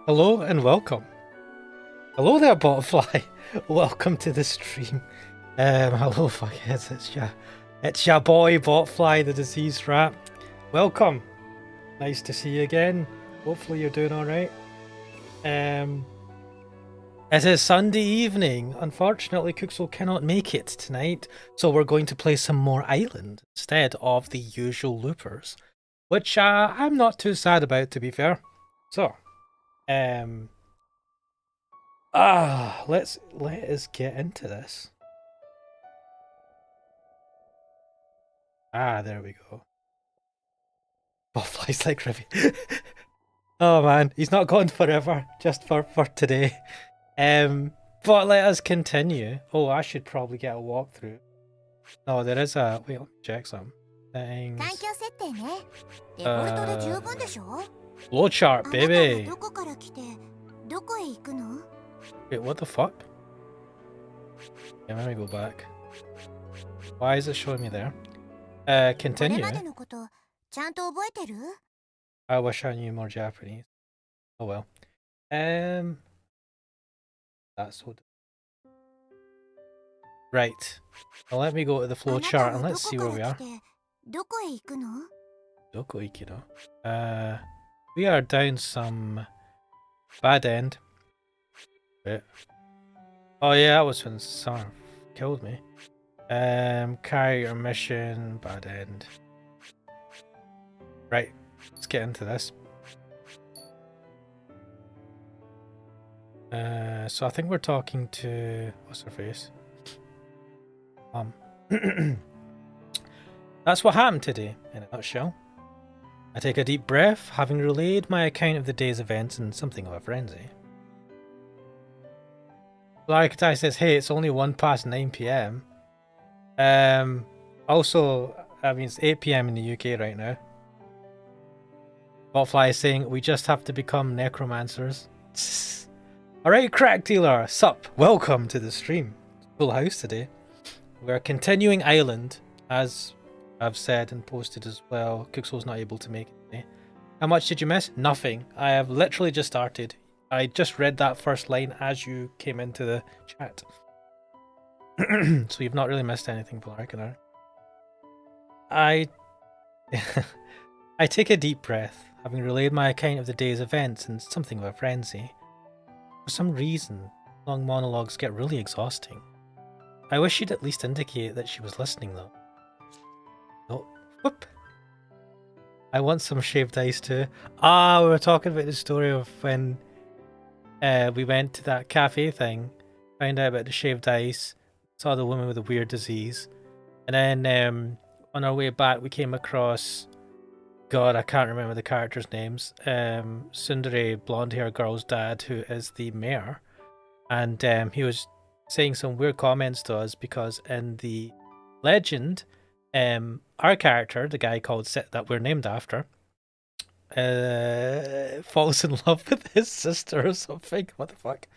Hello and welcome. Hello there, Botfly. Welcome to the stream. Hello, fuckheads. It's your boy, Botfly, the diseased rat. Welcome. Nice to see you again. Hopefully you're doing all right. It is Sunday evening. Unfortunately, Cooksel cannot make it tonight, so we're going to play some more Island instead of the usual loopers, which I'm not too sad about, to be fair. So, let us get into this. There we go. Botfly's like Rivy. Oh man, he's not gone forever, just for today. But let us continue. Oh, I should probably get a walkthrough. No, there is a wait, let me check some things. Flowchart, baby. Wait, what the fuck? Yeah, let me go back. Why is it showing me there? Continue. I wish I knew more Japanese. Oh well. That's what. Right. Well, let me go to the flow chart and let's see where we are. Doko ikido. We are down some bad end. Wait. Oh yeah, that was when someone killed me. Carry your mission, bad end. Right, let's get into this. So I think we're talking to what's her face? That's what happened today, in a nutshell. I take a deep breath, having relayed my account of the day's events in something of a frenzy. Larikatai says, hey, it's only 1 past 9 p.m. Also, I mean, it's 8 p.m. in the UK right now. Botfly is saying, we just have to become necromancers. Alright, crack dealer, sup, welcome to the stream. Full house today. We're continuing Island, as I've said and posted as well. Cooksoul's not able to make it today. How much did you miss? Nothing. I have literally just started. I just read that first line as you came into the chat. So you've not really missed anything, Polarikanar. I take a deep breath, having relayed my account of the day's events in something of a frenzy. For some reason, long monologues get really exhausting. I wish she'd at least indicate that she was listening, though. Oh, whoop! I want some shaved ice too. We were talking about the story of when we went to that cafe thing, found out about the shaved ice, saw the woman with a weird disease, and then on our way back we came across, God, I can't remember the characters' names. Sundari, blonde-haired girl's dad, who is the mayor, and he was saying some weird comments to us because in the legend, our character, the guy called Sit that we're named after, falls in love with his sister or something. What the fuck?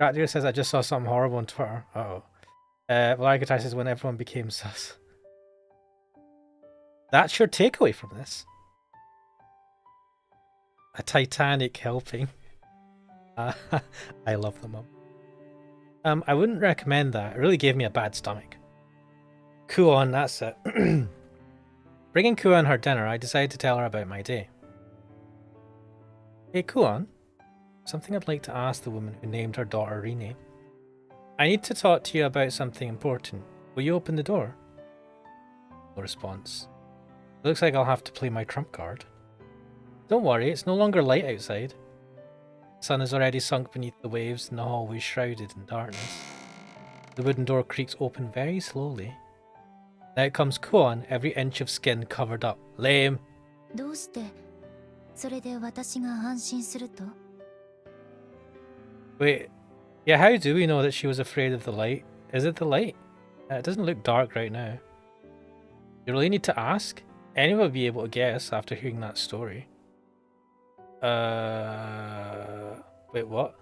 Ratdir says I just saw something horrible on Twitter. Uh-oh. Largatai says when everyone became sus. That's your takeaway from this. A Titanic helping. I love the mum. I wouldn't recommend that. It really gave me a bad stomach. Kuon, that's it. Bringing Kuon her dinner, I decided to tell her about my day. Hey Kuon, something I'd like to ask the woman who named her daughter Rini. I need to talk to you about something important. Will you open the door? No response. It looks like I'll have to play my trump card. Don't worry, it's no longer light outside. The sun has already sunk beneath the waves and the hallway shrouded in darkness. The wooden door creaks open very slowly. Now comes Kuon, every inch of skin covered up. Lame. Wait, yeah, how do we know that she was afraid of the light? Is it the light? It doesn't look dark right now. You really need to ask? Anyone would be able to guess after hearing that story. Wait, what?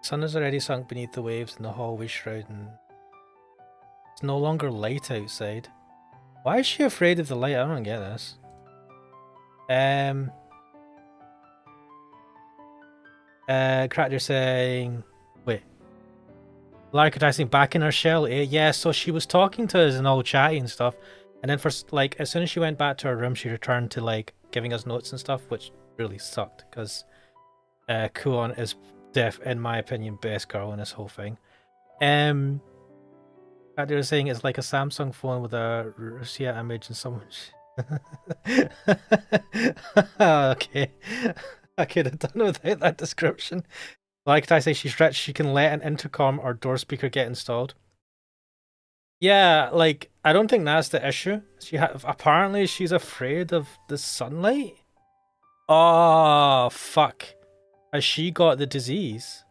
Sun has already sunk beneath the waves in the hallway shrouding. It's no longer light outside. Why is she afraid of the light? I don't get this. Cracker saying, wait. Larka saying back in her shell, eh? Yeah, so she was talking to us and all chatty and stuff. And then for like, as soon as she went back to her room, she returned to like giving us notes and stuff, which really sucked because Kuon is in my opinion, best girl in this whole thing. Cracker was saying it's like a Samsung phone with a Russia image and someone. Okay. I could have done without that description. Like I say, she's rich. She can let an intercom or door speaker get installed. Yeah, like I don't think that's the issue. Apparently she's afraid of the sunlight. Oh fuck! Has she got the disease?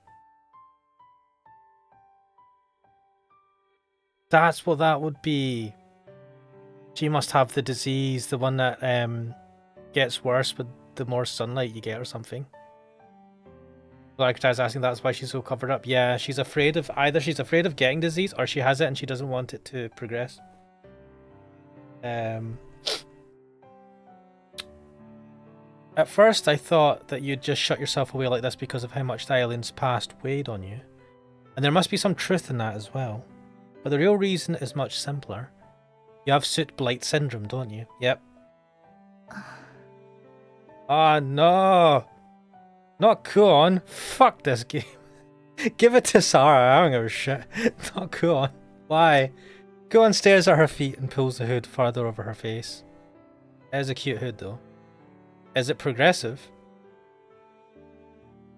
That's what that would be. She must have the disease, the one that gets worse with the more sunlight you get or something. Like I was asking, that's why she's so covered up. Yeah, she's afraid of either she's afraid of getting disease or she has it and she doesn't want it to progress. At first I thought that you'd just shut yourself away like this because of how much the island's past weighed on you. And there must be some truth in that as well. But the real reason is much simpler. You have soot blight syndrome, don't you? Yep. Oh no! Not Kuon. Fuck this game. Give it to Sarah. I don't give a shit. Not Kuon. Why? Kuon stares at her feet and pulls the hood farther over her face. It is a cute hood though. Is it progressive?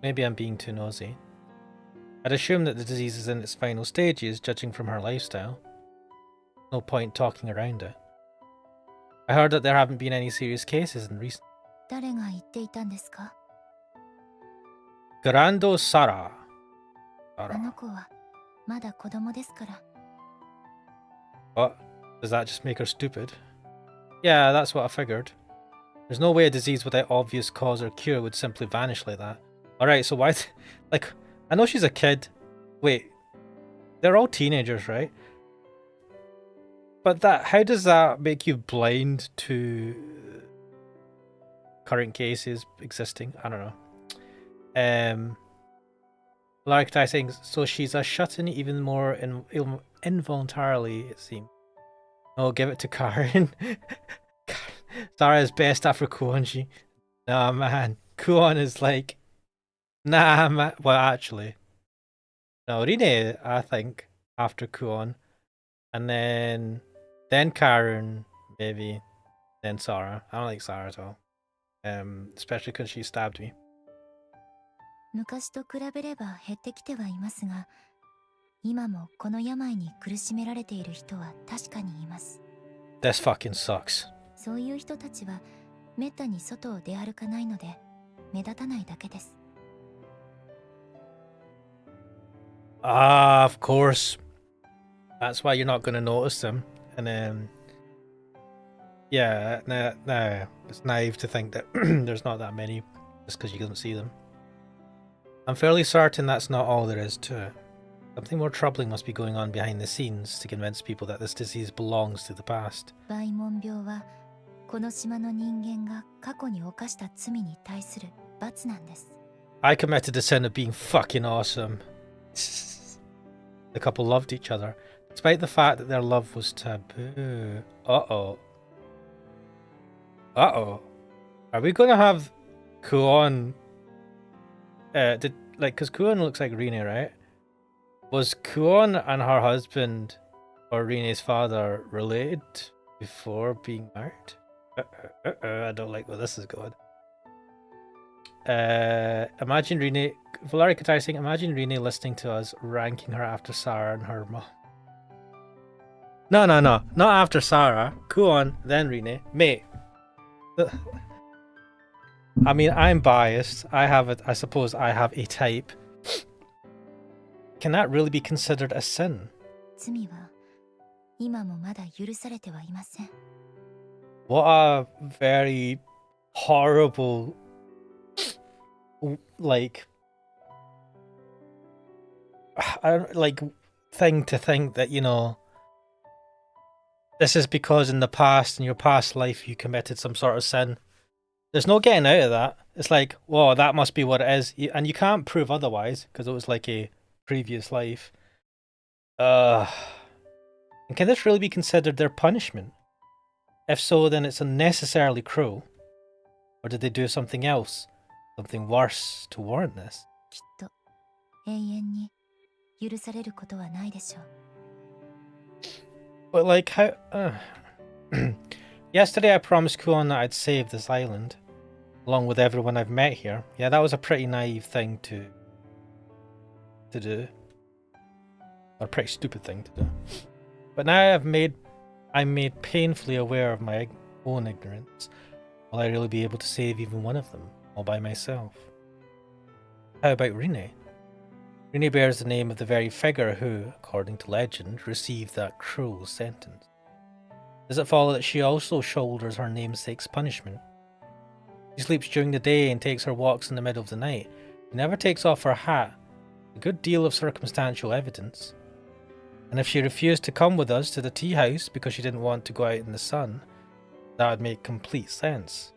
Maybe I'm being too nosy. I'd assume that the disease is in its final stages, judging from her lifestyle. No point talking around it. I heard that there haven't been any serious cases in recent. Grando Sara. What? Does that just make her stupid? Yeah, that's what I figured. There's no way a disease without obvious cause or cure would simply vanish like that. Alright, so why... like, I know she's a kid. Wait. They're all teenagers, right? But that... how does that make you blind to current cases existing? I don't know. Like I saying, so she's a shut-in even more involuntarily, it seems. Oh, give it to Karen. Sarah is best after Kuonji. Nah, man. Kuon is like... nah, man. Well, actually. No, Rine, I think, after Kuon. And then Karen, maybe. Then Sarah. I don't like Sarah at all. Especially because she stabbed me. 昔と比べれば減ってきてはいますが、今もこの病に苦しめられている人は確かにいます。This fucking sucks. そういう人たちはめったに外を出歩かないので目立たないだけです。Ah, of course. That's why you're not going to notice them. And then, yeah, no, it's naive to think that there's not that many just because you don't see them. I'm fairly certain that's not all there is to it. Something more troubling must be going on behind the scenes to convince people that this disease belongs to the past. バイモン病はこの島の人間が過去に犯した罪に対する罰なんです。I committed the sin of being fucking awesome. The couple loved each other, despite the fact that their love was taboo. Uh-oh. Uh-oh. Are we gonna have Kuon... because Kuon looks like Rine, right? Was Kuon and her husband, or Rine's father, related before being married? I don't like where this is going. Imagine Rine... Valari Katai saying, imagine Rine listening to us, ranking her after Sarah and her mom. No. Not after Sarah. Kuon, then Rine. Mate. I mean, I'm biased. I suppose I have a type. Can that really be considered a sin? 罪は今もまだ許されてはいません。What a very horrible, like, I don't like thing to think that, you know, This is because in the past, in your past life, you committed some sort of sin. There's no getting out of that. It's like, whoa, that must be what it is. And you can't prove otherwise because it was like a previous life. And can this really be considered their punishment? If so, then it's unnecessarily cruel. Or did they do something else? Something worse to warrant this? きっと永遠に許されることはないでしょう。 But like, how... Yesterday I promised Kuon that I'd save this island, along with everyone I've met here. Yeah, that was a pretty naive thing to do. Or a pretty stupid thing to do. But now I'm made painfully aware of my own ignorance. Will I really be able to save even one of them, all by myself? How about Rine? Rine bears the name of the very figure who, according to legend, received that cruel sentence. Does it follow that she also shoulders her namesake's punishment? She sleeps during the day and takes her walks in the middle of the night. She never takes off her hat. A good deal of circumstantial evidence. And if she refused to come with us to the tea house because she didn't want to go out in the sun, that would make complete sense.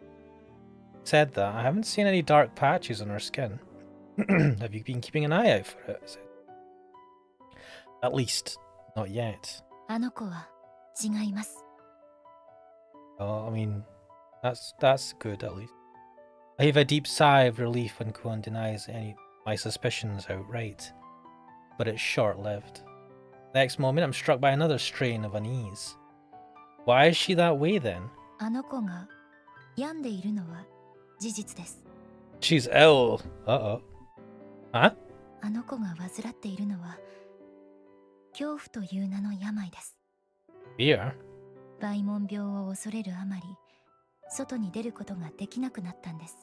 Said that, I haven't seen any dark patches on her skin. Have you been keeping an eye out for it? At least, not yet. あの子は違います。 Oh, I mean, that's good at least. I heave a deep sigh of relief when Kuon denies any my suspicions outright, but it's short-lived. The next moment, I'm struck by another strain of unease. Why is she that way then? あの子が病んでいるのは事実です。 She's ill. Uh-oh. Huh? あの子が患っているのは恐怖という名の病です。 Fear? バイモン病を恐れるあまり、外に出ることができなくなったんです。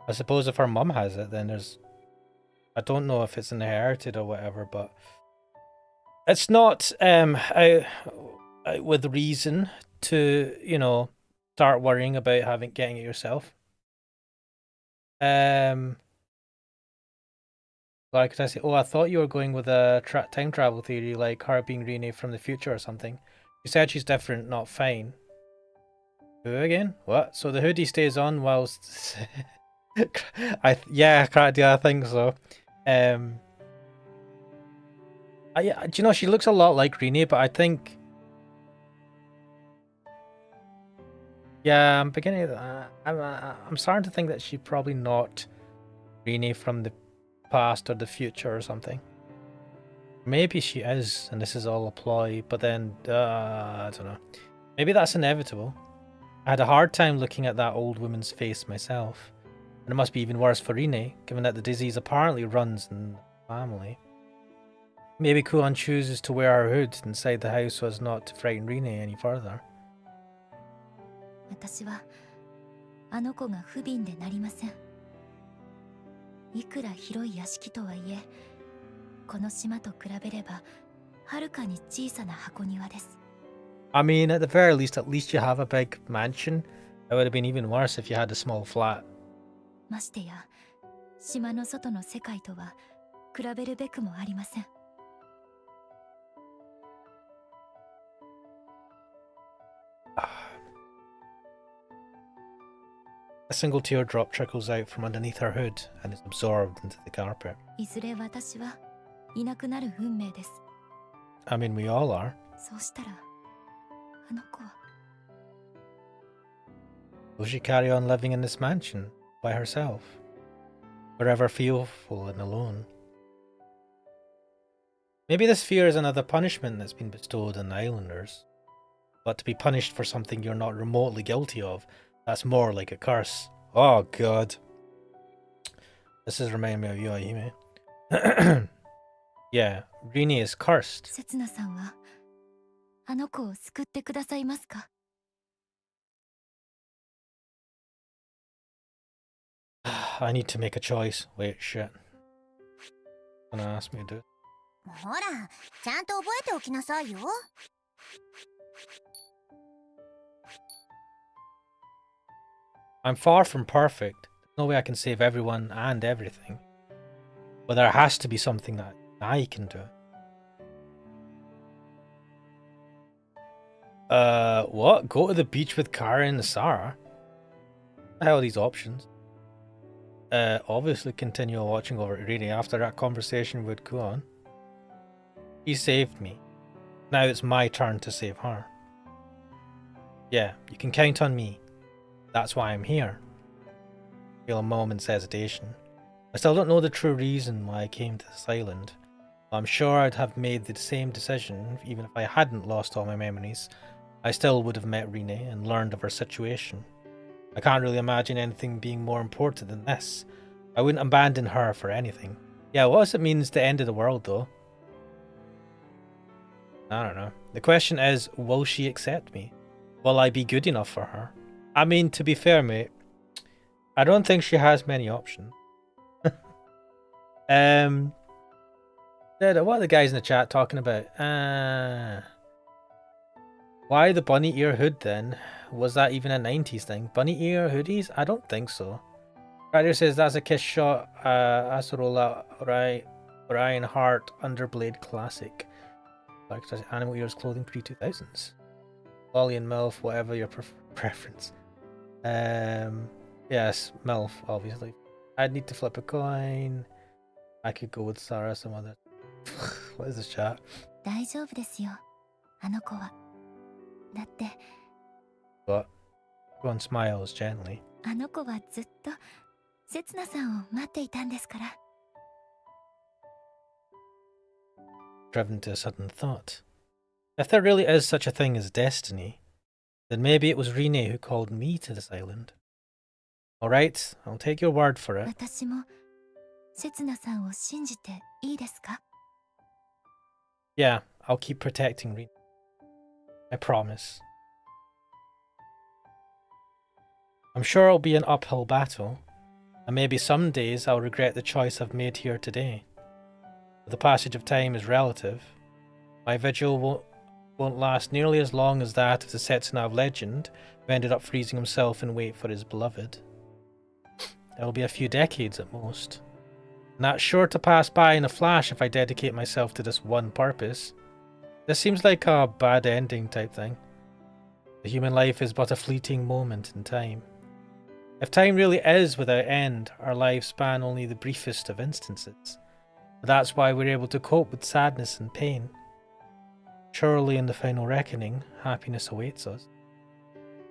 I suppose if her mum has it, then there's... I don't know if it's inherited or whatever, but... It's not with reason to, you know, start worrying about getting it yourself. Like, could I say, oh, I thought you were going with a time travel theory, like her being Rene from the future or something. You said she's different, not fine. Who again? What? So the hoodie stays on whilst... yeah, I think so. Do you know, she looks a lot like Rene, but I think... Yeah, I'm beginning... I'm starting to think that she's probably not Rene from the past or the future or something. Maybe she is, and this is all a ploy, but then, I don't know. Maybe that's inevitable. I had a hard time looking at that old woman's face myself. And it must be even worse for Rine, given that the disease apparently runs in the family. Maybe Kuon chooses to wear her hood inside the house so as not to frighten Rine any further. 私はあの子が不憫でなりません。いくら広い屋敷とはいえ、この島と比べればはるかに小さな箱庭です。 I mean, at the very least, you have a big mansion. It would have been even worse if you had a small flat. ましてや、島の外の世界とは比べるべくもありません。 A single teardrop trickles out from underneath her hood and is absorbed into the carpet. いずれ私はいなくなる運命です。 I mean, we all are. そうしたら、あの子は Will she carry on living in this mansion by herself, forever fearful and alone? Maybe this fear is another punishment that's been bestowed on the islanders. But to be punished for something you're not remotely guilty of, that's more like a curse. Oh god. This is reminding me of Yoahime. Yeah, Rini is cursed. せつなさんはあの子を救ってくださいますか？ I need to make a choice. Wait, shit. Gonna ask me to do it. ほら、ちゃんと覚えておきなさいよ。I'm far from perfect. There's no way I can save everyone and everything. But there has to be something that I can do. What? Go to the beach with Karen and Sarah? What the hell are these options? Obviously continue watching over Irene after that conversation with Kuon. She saved me. Now it's my turn to save her. Yeah, you can count on me. That's why I'm here. I feel a moment's hesitation. I still don't know the true reason why I came to this island. I'm sure I'd have made the same decision even if I hadn't lost all my memories. I still would have met Rene and learned of her situation. I can't really imagine anything being more important than this. I wouldn't abandon her for anything. Yeah, what does it mean to the end of the world though? I don't know. The question is, will she accept me? Will I be good enough for her? I mean, to be fair, mate, I don't think she has many options. What are the guys in the chat talking about? Why the bunny ear hood then? Was that even a 90s thing? Bunny ear hoodies? I don't think so. Ryder says that's a kiss shot. Acerola Orion Heart Underblade Classic. Like Animal Ears clothing pre-2000s. Lolly and MILF, whatever your preference. Yes, MILF, obviously. I'd need to flip a coin. I could go with Sarah, some other. What is this chat? 大丈夫ですよ、あの子は。だって、 What? Everyone smiles gently. あの子はずっとせつなさんを待っていたんですから。 Driven to a sudden thought. If there really is such a thing as destiny, then maybe it was Rene who called me to this island. Alright, I'll take your word for it. 私もせつなさんを信じていいですか？ Yeah, I'll keep protecting Rene. I promise. I'm sure it'll be an uphill battle, and maybe some days I'll regret the choice I've made here today. But the passage of time is relative. My vigil won't last nearly as long as that of the Setsuna of legend, who ended up freezing himself in wait for his beloved. It'll be a few decades at most. And that's sure to pass by in a flash if I dedicate myself to this one purpose. This seems like a bad ending type thing. The human life is but a fleeting moment in time. If time really is without end, our lives span only the briefest of instances. But that's why we're able to cope with sadness and pain. Surely in the final reckoning, happiness awaits us.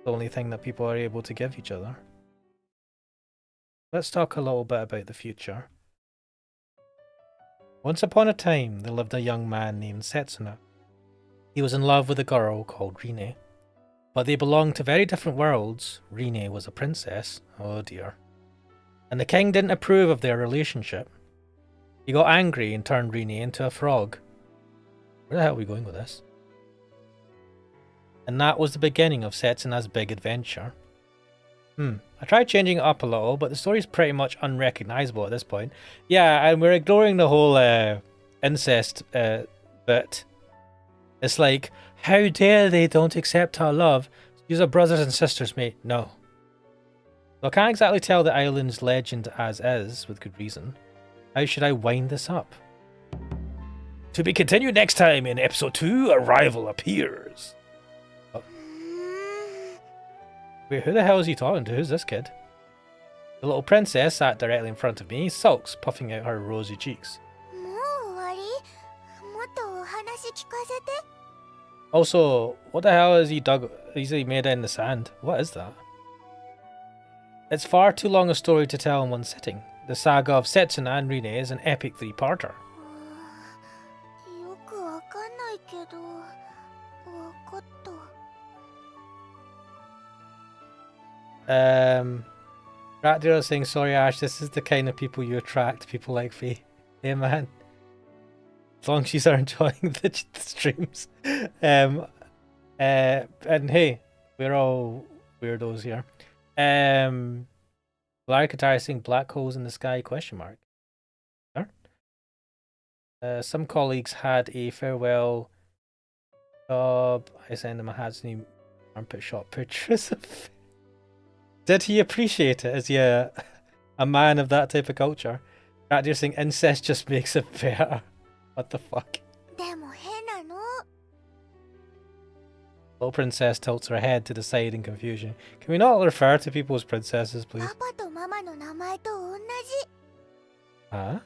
The only thing that people are able to give each other. Let's talk a little bit about the future. Once upon a time, there lived a young man named Setsuna. He was in love with a girl called Rine. But they belonged to very different worlds. Rine was a princess. Oh dear. And the king didn't approve of their relationship. He got angry and turned Rine into a frog. Where the hell are we going with this? And that was the beginning of Setsuna's big adventure. I tried changing it up a little, but the story's pretty much unrecognizable at this point. Yeah, and we're ignoring the whole incest bit. It's like, how dare they don't accept our love? You're brothers and sisters, mate. No. So I can't exactly tell the island's legend as is, with good reason. How should I wind this up? To be continued next time in episode 2, a rival appears. Oh. Wait, who the hell is he talking to? Who's this kid? The little princess sat directly in front of me, sulks, puffing out her rosy cheeks. Also, what the hell is he easily made in the sand? What is that? It's far too long a story to tell in one sitting. The saga of Setsuna and Rine is an epic three-parter. Ratdeer is saying, sorry Ash, this is the kind of people you attract, people like Faye. Hey man. As long as she's enjoying the streams. And hey, we're all weirdos here. Larry Katara saying black holes in the sky, question mark. Sure. Some colleagues had a farewell job. I sent him a Hatsune armpit shot pictures of. Did he appreciate it? Is he a man of that type of culture? Ratdeer saying incest just makes it better. What the fuck? Little princess tilts her head to the side in confusion. Can we not refer to people as princesses, please? パパとママの名前と同じ。 Huh?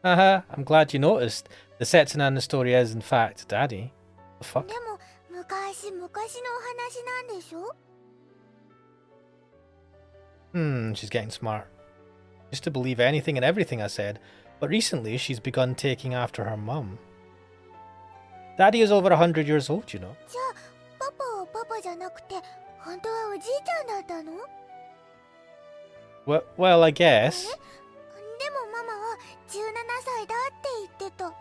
Haha, I'm glad you noticed. The Setsuna in the story is, in fact, Daddy. The fuck? でも昔々のお話なんでしょ？ She's getting smart. Used to believe anything and everything I said, but recently she's begun taking after her mum. Daddy is over 100 years old, you know. じゃあパパはパパじゃなくて本当はおじいちゃんだったの？ Well, I guess. でもママは17歳だって言ってた。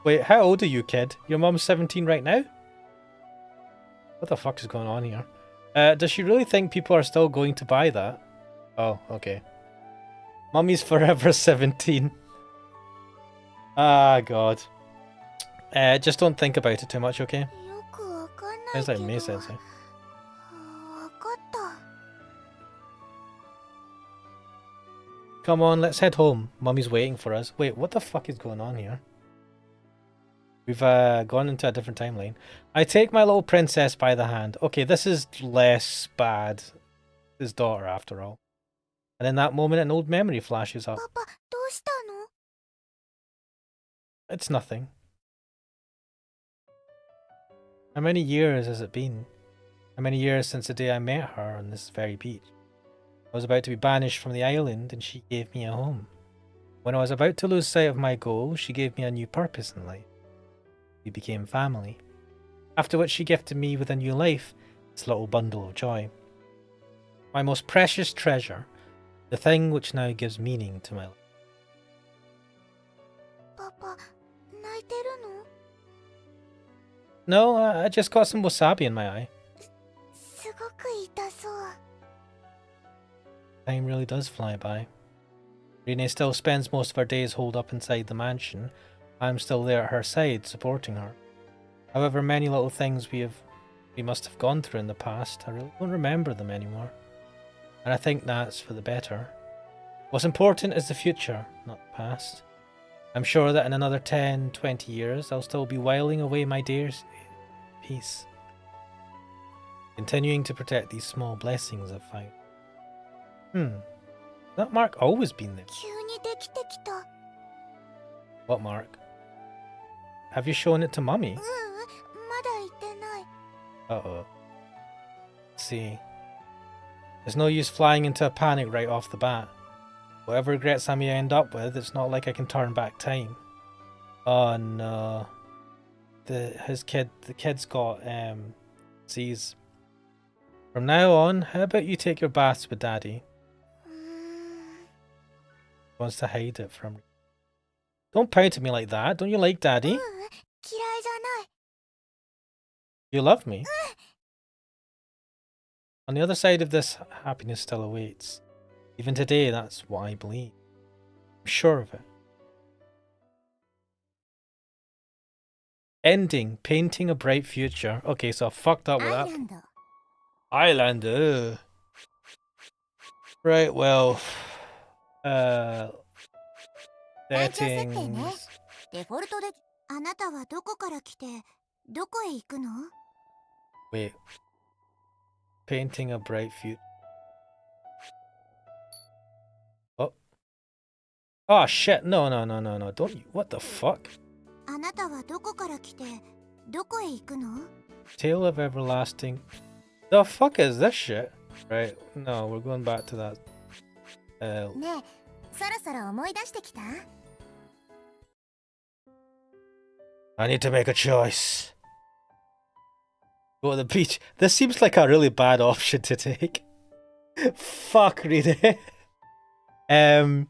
Wait, how old are you, kid? Your mum's 17 right now? What the fuck is going on here? Does she really think people are still going to buy that? Oh, okay. Mummy's forever 17. Ah, God. Just don't think about it too much, okay? よくわかんない Sounds け like ど。 me, Sensei. わかった。 Come on, let's head home. Mummy's waiting for us. Wait, what the fuck is going on here? We've gone into a different timeline. I take my little princess by the hand. Okay, this is less bad. His daughter, after all. And in that moment, an old memory flashes up. パパどうしたの？ It's nothing. How many years has it been? How many years since the day I met her on this very beach? I was about to be banished from the island and she gave me a home. When I was about to lose sight of my goal, she gave me a new purpose in life. We became family. After which she gifted me with a new life, this little bundle of joy. My most precious treasure, the thing which now gives meaning to my life. パパ泣いてるの？ No, I just got some wasabi in my eye. すごく痛そう。 Time really does fly by. Rene still spends most of her days holed up inside the mansion. I'm still there at her side, supporting her. However many little things we must have gone through in the past, I really don't remember them anymore. And I think that's for the better. What's important is the future, not the past. I'm sure that in another 10, 20 years, I'll still be whiling away my days in peace. Continuing to protect these small blessings I've found. That mark always been there? 急にできてきた。 What mark? Have you shown it to Mummy? まだ言ってない。 Uh-oh. Let's see. There's no use flying into a panic right off the bat. Whatever regrets I may end up with, it's not like I can turn back time. Oh no. The kid's got disease. From now on, how about you take your baths with Daddy? Wants to hide it from me. Don't pout at me like that. Don't you like Daddy? 嫌いじゃない。 You love me. On the other side of this, happiness still awaits. Even today, that's what I believe. I'm sure of it. Ending, painting a bright future. Okay, so I fucked up with アイ that. ランド。 Island. Right, well. 体調設定ね。 Settings. デフォルトで。あなたはどこから来てどこへ行くの？ Wait. Painting a bright future. Oh. Oh shit. No. Don't you. What the fuck? あなたはどこから来てどこへ行くの？ Tale of Everlasting. The fuck is this shit? Right. No, we're going back to that. ねえ、そろそろ思い出してきた？ I need to make a choice. Go to the beach. This seems like a really bad option to take. Fuck, read it. Right,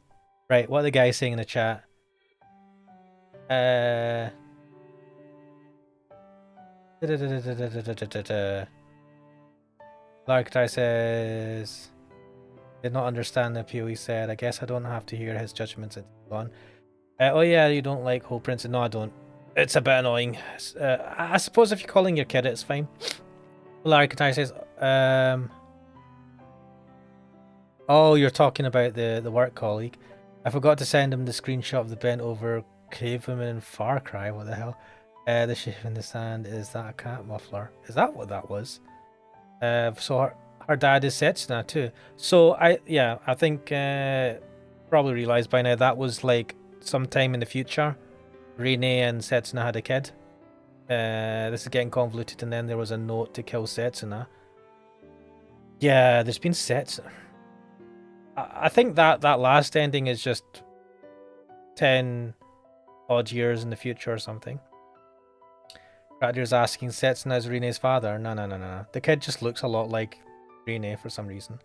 what are the guys saying in the chat? Larktai says, did not understand the appeal he said. I guess I don't have to hear his judgments and on. Oh yeah, you don't like Whole Prince? No, I don't. It's a bit annoying. I suppose if you're calling your kid, it's fine. Larktai says, oh, you're talking about the work colleague. I forgot to send him the screenshot of the bent over Cave woman in Far Cry, what the hell? The shape in the sand, is that a cat muffler? Is that what that was? So her dad is Setsuna too. So I think probably realized by now that was like sometime in the future. Rene and Setsuna had a kid. This is getting convoluted, and then there was a note to kill Setsuna. Yeah, there's been Setsuna. I think that last ending is just 10 odd years in the future or something. Radio's asking, Setsuna is Rene's father. No. The kid just looks a lot like Rene for some reason.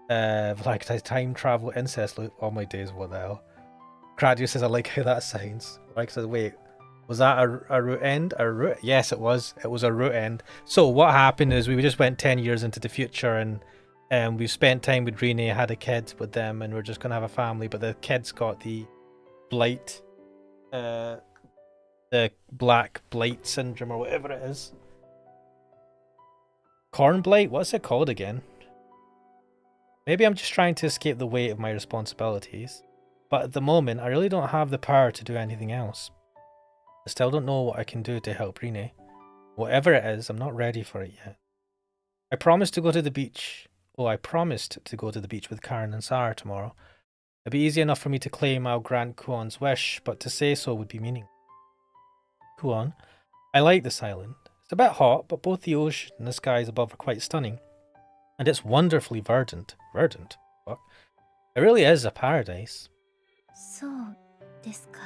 Like a time travel incest loop. Oh my days, what the hell? Kradio says, I like how that sounds. Like says, wait, was that a root end? Yes, it was. It was a root end. So what happened is we just went 10 years into the future, and we spent time with Rene, had a kid with them, and we're just gonna have a family. But the kid's got the blight, the black blight syndrome or whatever it is. Corn blight? What's it called again? Maybe I'm just trying to escape the weight of my responsibilities. But at the moment, I really don't have the power to do anything else. I still don't know what I can do to help Rene. Whatever it is, I'm not ready for it yet. I promised to go to the beach. Oh, I promised to go to the beach with Karen and Sarah tomorrow. It'd be easy enough for me to claim I'll grant Kuon's wish, but to say so would be meaningless. Kuon, I like this island. It's a bit hot, but both the ocean and the skies above are quite stunning. And it's wonderfully verdant. Verdant? What? It really is a paradise. そうですか。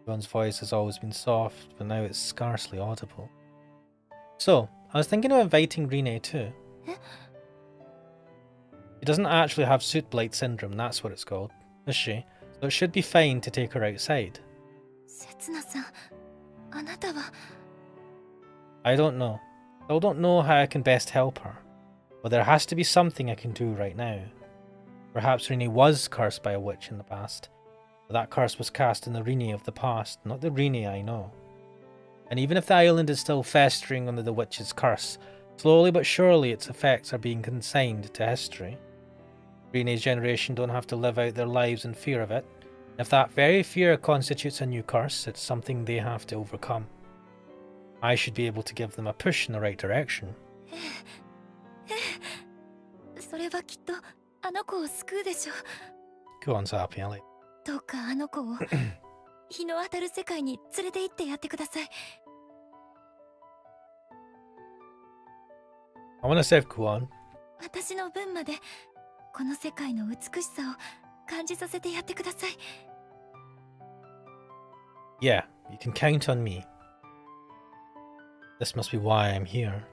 Kuon's voice has always been soft, but now it's scarcely audible. So, I was thinking of inviting Rene too. Eh? She doesn't actually have suit blight syndrome, that's what it's called, is she? So it should be fine to take her outside. せつなさん、あなたは。 I don't know. I don't know how I can best help her. But there has to be something I can do right now. Perhaps Rene was cursed by a witch in the past. But that curse was cast on the Rene of the past, not the Rene I know. And even if the island is still festering under the witch's curse, slowly but surely its effects are being consigned to history. Rene's generation don't have to live out their lives in fear of it. If that very fear constitutes a new curse, it's something they have to overcome. I should be able to give them a push in the right direction. それはきっとあの子を救うでしょう。 Kuon's happy, I like. どうかあの子を日の当たる世界に連れて行ってやってください。 I want to save Kuon. 私の分までこの世界の美しさを感じさせてやってください。 Yeah, you can count on me. This must be why I'm here.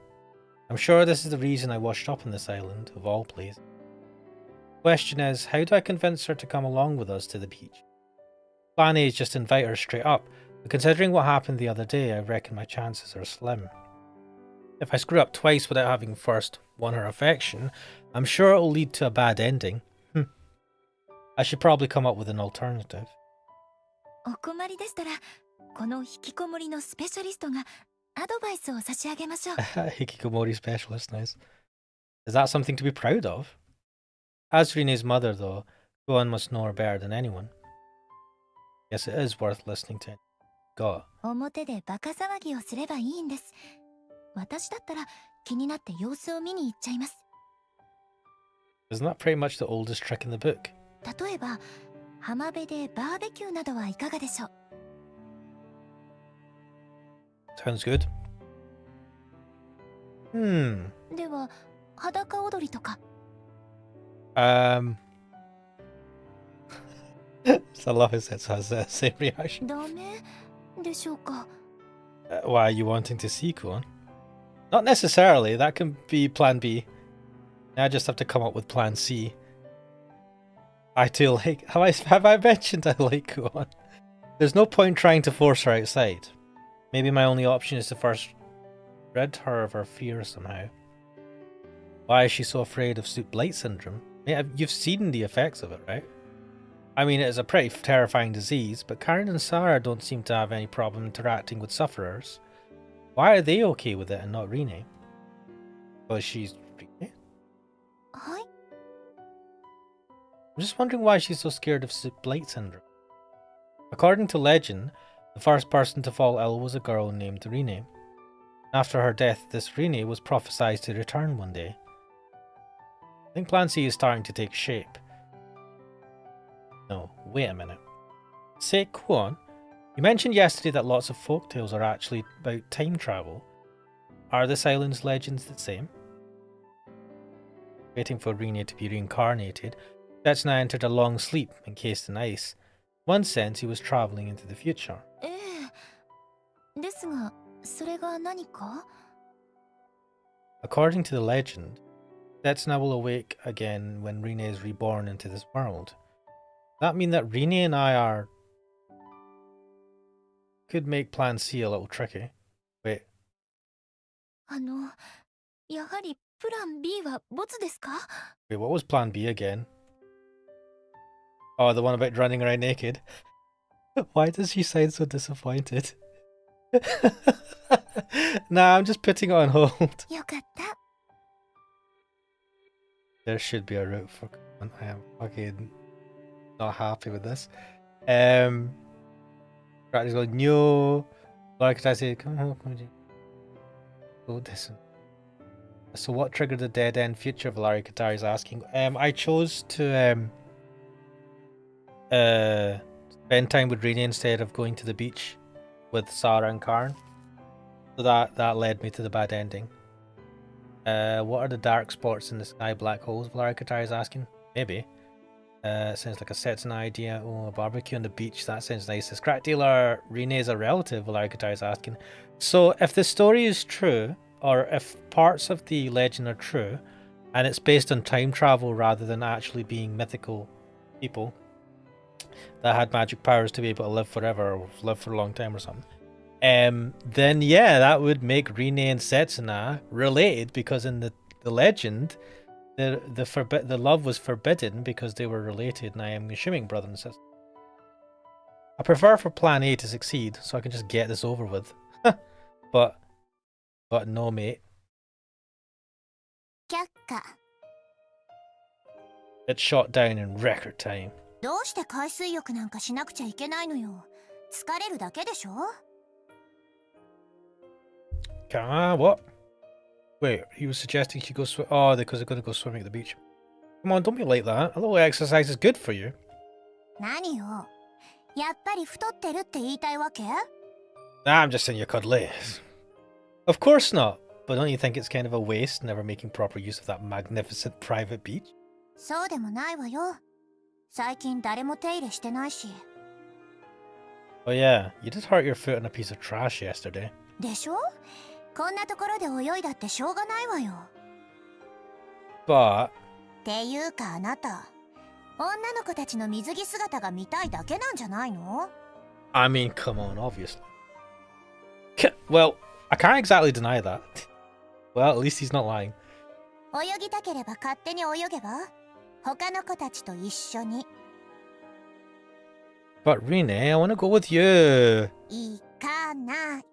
I'm sure this is the reason I washed up on this island, of all places. The question is, how do I convince her to come along with us to the beach? Plan A is just invite her straight up, but considering what happened the other day, I reckon my chances are slim. If I screw up twice without having first won her affection, I'm sure it'll lead to a bad ending. I should probably come up with an alternative. お困りでしたら、この引きこもりのスペシャリストがアドバイスを差し上げましょう。 Hikikomori specialist, nice. Is that something to be proud of? As Rene's mother, though, Kuon must know her better than anyone. Yes, it is worth listening to. Got. 表でバカ騒ぎをすればいいんです。私だったら気になって様子を見に行っちゃいます。 Isn't that pretty much the oldest trick in the book? 例えば、浜辺でバーベキューなどはいかがでしょう。 Sounds good. では、裸踊りとか。 So I love it has the same reaction. ダメでしょうか。 Why are you wanting to see Kuon? Not necessarily. That can be plan B. I just have to come up with plan C. I do like... Have I mentioned I like Kuon? There's no point trying to force her outside. Maybe my only option is to first rid her of her fear somehow. Why is she so afraid of Suit Blight Syndrome? Yeah, you've seen the effects of it, right? I mean, it's a pretty terrifying disease, but Karen and Sarah don't seem to have any problem interacting with sufferers. Why are they okay with it and not Rene? Because she's Rene? はい。 I'm just wondering why she's so scared of Suit Blight Syndrome. According to legend, the first person to fall ill was a girl named Rine. After her death, this Rine was prophesied to return one day. I think Plan C is starting to take shape. No, wait a minute. Say, go on. You mentioned yesterday that lots of folktales are actually about time travel. Are this island's legends the same? Waiting for Rine to be reincarnated, Setsuna entered a long sleep encased in ice. In one sense, he was travelling into the future. ええ。ですが、それが何か？ According to the legend, Setsuna will awake again when Rine is reborn into this world. Does that mean that Rine and I could make Plan C a little tricky? Wait, やはりプラン B はボツですか？ what was Plan B again? Oh, the one about running around naked. Why does she sound so disappointed? Nah, I'm just putting it on hold. よかった。 There should be a route for. I am fucking not happy with this. Practice going, no. Like I say, come on, come on. Go this. So, what triggered the dead end future? Valari Katari is asking. I chose to spend time with Rene instead of going to the beach with Sarah and Karn. So that led me to the bad ending. What are the dark spots in the sky? Black holes? Valari Katari is asking. Maybe. Sounds like a Setsuna idea. Oh, a barbecue on the beach. That sounds nice. Is Crack Dealer Rene's a relative? Valari Katari is asking. So, if the story is true, or if parts of the legend are true, and it's based on time travel rather than actually being mythical people that had magic powers to be able to live forever or live for a long time or something, then yeah, that would make Rine and Setsuna related, because in the legend, the love was forbidden because they were related, and I am assuming brother and sister. I prefer for Plan A to succeed, so I can just get this over with. but no, mate. 却下。 It's shot down in record time. どうして海水浴なんかしなくちゃいけないのよ。疲れるだけでしょ。 What? Wait, he was suggesting she go swim. Oh, because they're going to go swimming at the beach. Come on, don't be like that. A little exercise is good for you. 何よ。やっぱり太ってるって言いたいわけ？ Nah, I'm just saying you're cuddly. Of course not. But don't you think it's kind of a waste never making proper use of that magnificent private beach? そうでもないわよ。最近誰も手入れしてないし。 Oh yeah, you did hurt your foot on a piece of trash yesterday. でしょ？こんなところで泳いだってしょうがないわよ。 But っていうかあなた、女の子たちの水着姿が見たいだけなんじゃないの？ I mean, come on, obviously. Well, I can't exactly deny that. Well, at least he's not lying. 泳ぎたければ勝手に泳げば？他の子たちと一緒に。 But Rene, I want to go with you. 行かない。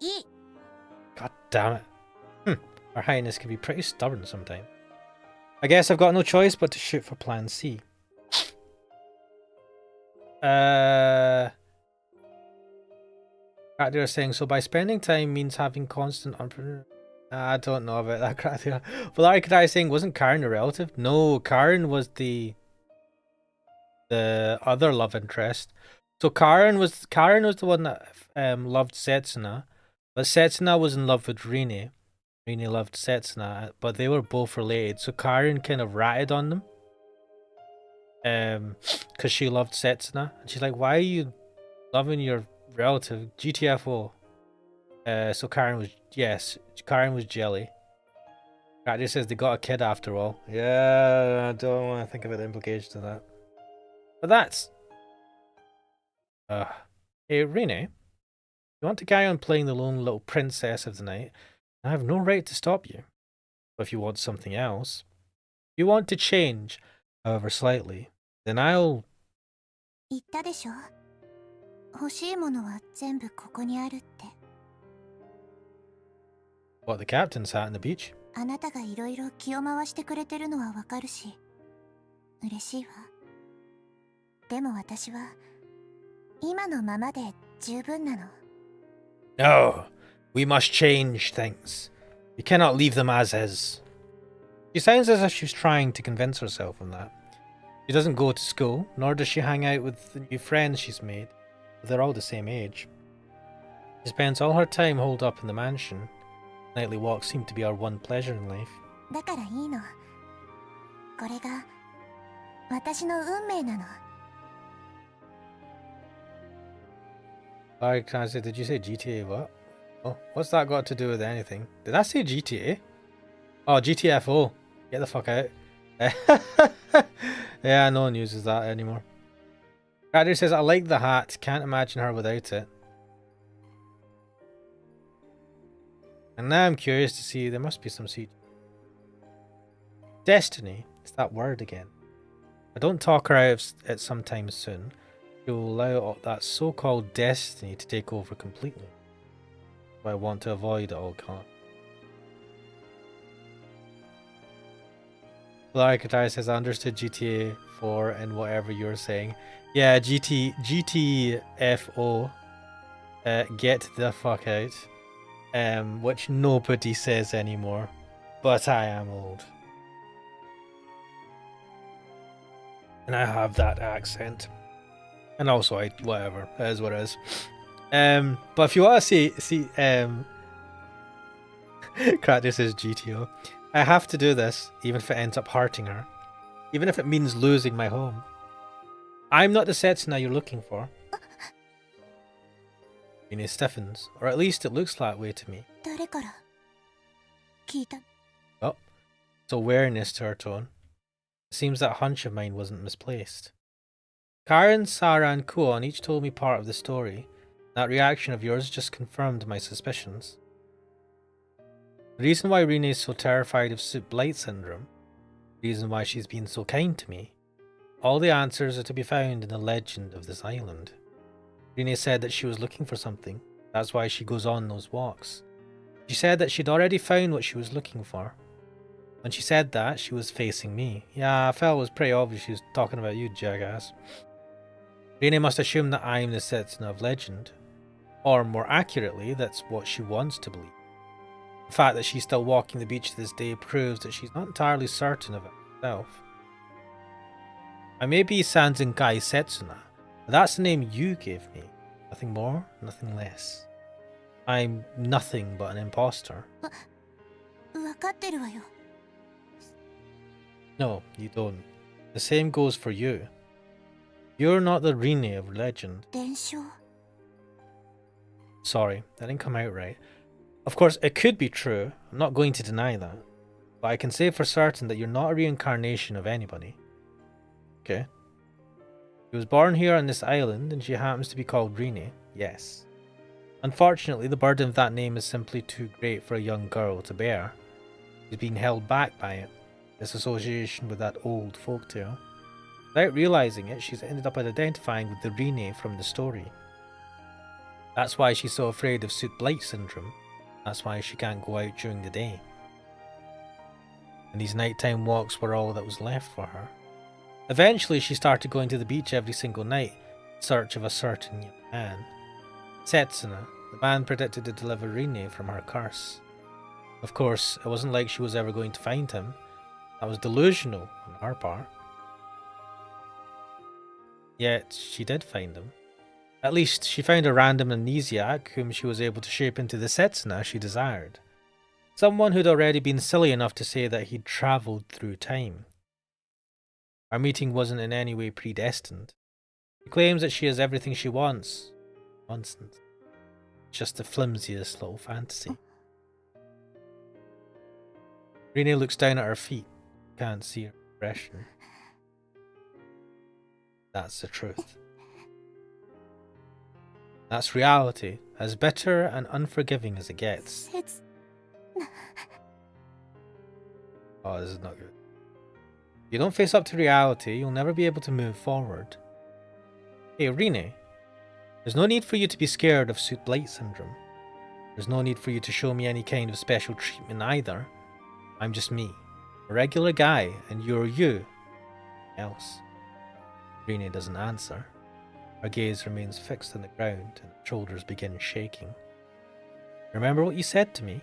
God damn it. Her Highness can be pretty stubborn sometimes. I guess I've got no choice but to shoot for Plan C. They are saying, so by spending time means having constant I don't know about that crap. Well, Arikadai is saying, wasn't Karen a relative? No, Karen was the other love interest. So Karen was the one that loved Setsuna, but Setsuna was in love with Rine. Rine loved Setsuna, but they were both related. So Karen kind of ratted on them, because she loved Setsuna, and she's like, "Why are you loving your relative?" GTFO. So Karen was jelly. Cat just says they got a kid after all. Yeah, I don't want to think about the implications of that. But that's hey, Rene, you want to carry on playing the lone little princess of the night, I have no right to stop you. But if you want something else, if you want to change, however slightly, then I'll... 言ったでしょ。欲しいものは全部ここにあるって。 What, the captain's hat on the beach? あなたがいろいろ気を回してくれてるのはわかるし、嬉しいわ。でも私は今のままで十分なの。 No, we must change things. We cannot leave them as is. She sounds as if she's trying to convince herself of that. She doesn't go to school, nor does she hang out with the new friends she's made. They're all the same age. She spends all her time holed up in the mansion. Nightly walks seem to be our one pleasure in life. だからいいの。これが私の運命なの。 Alright, can I say, did you say GTA what? Oh, what's that got to do with anything? Did I say GTA? Oh, GTFO. Get the fuck out. Yeah, no one uses that anymore. Ryder says, I like the hat. Can't imagine her without it. And now I'm curious to see, there must be some CG. Destiny. It's that word again. If I don't talk her out of it sometime soon, she will allow that so-called destiny to take over completely. So I want to avoid at all costs. Larikatai says, I understood GTA 4 and whatever you're saying. Yeah, GTFO. Get the fuck out. Which nobody says anymore. But I am old. And I have that accent. And also, whatever. It is what it is. But if you want to see Kratos says GTO. I have to do this, even if it ends up hurting her. Even if it means losing my home. I'm not the Setsuna you're looking for. Rine stiffens, or at least it looks that way to me. 誰から聞いた？ Oh, it's awareness to her tone. It seems that hunch of mine wasn't misplaced. Karen, Sarah, and Kuon each told me part of the story. That reaction of yours just confirmed my suspicions. The reason why Rine is so terrified of Soup Blight Syndrome, the reason why she's been so kind to me, all the answers are to be found in the legend of this island. Rine said that she was looking for something, that's why she goes on those walks. She said that she'd already found what she was looking for. When she said that, she was facing me. Yeah, I felt it was pretty obvious she was talking about you, jackass. Rine must assume that I'm the Setsuna of legend. Or more accurately, that's what she wants to believe. The fact that she's still walking the beach to this day proves that she's not entirely certain of it herself. I may be Sanzenkai Setsuna, but that's the name you gave me. Nothing more, nothing less. I'm nothing but an imposter. 分かってるわよ。 No, you don't. The same goes for you. You're not the Rine of legend. 伝承？ Sorry, that didn't come out right. Of course, it could be true. I'm not going to deny that. But I can say for certain that you're not a reincarnation of anybody. Okay. She was born here on this island and she happens to be called Rine. Yes. Unfortunately, the burden of that name is simply too great for a young girl to bear. She's being held back by it. This association with that old folktale. Without realizing it, she's ended up identifying with the Rine from the story. That's why she's so afraid of Soot Blight Syndrome. That's why she can't go out during the day. And these nighttime walks were all that was left for her. Eventually, she started going to the beach every single night in search of a certain young man. Setsuna, the man predicted to deliver Rine from her curse. Of course, it wasn't like she was ever going to find him. That was delusional on her part. Yet, she did find him. At least, she found a random amnesiac whom she was able to shape into the Setsuna she desired. Someone who'd already been silly enough to say that he'd travelled through time. Our meeting wasn't in any way predestined. She claims that she has everything she wants. Nonsense. Just the flimsiest little fantasy. Rine looks down at her feet. Can't see her expression. That's the truth. That's reality, as bitter and unforgiving as it gets. 切 Oh, this is not good. If you don't face up to reality, you'll never be able to move forward. Hey, Rine, there's no need for you to be scared of Soot Blight Syndrome. There's no need for you to show me any kind of special treatment either. I'm just me, a regular guy, and you're you. Else. Rine doesn't answer. Her gaze remains fixed on the ground, and her shoulders begin shaking. Remember what you said to me?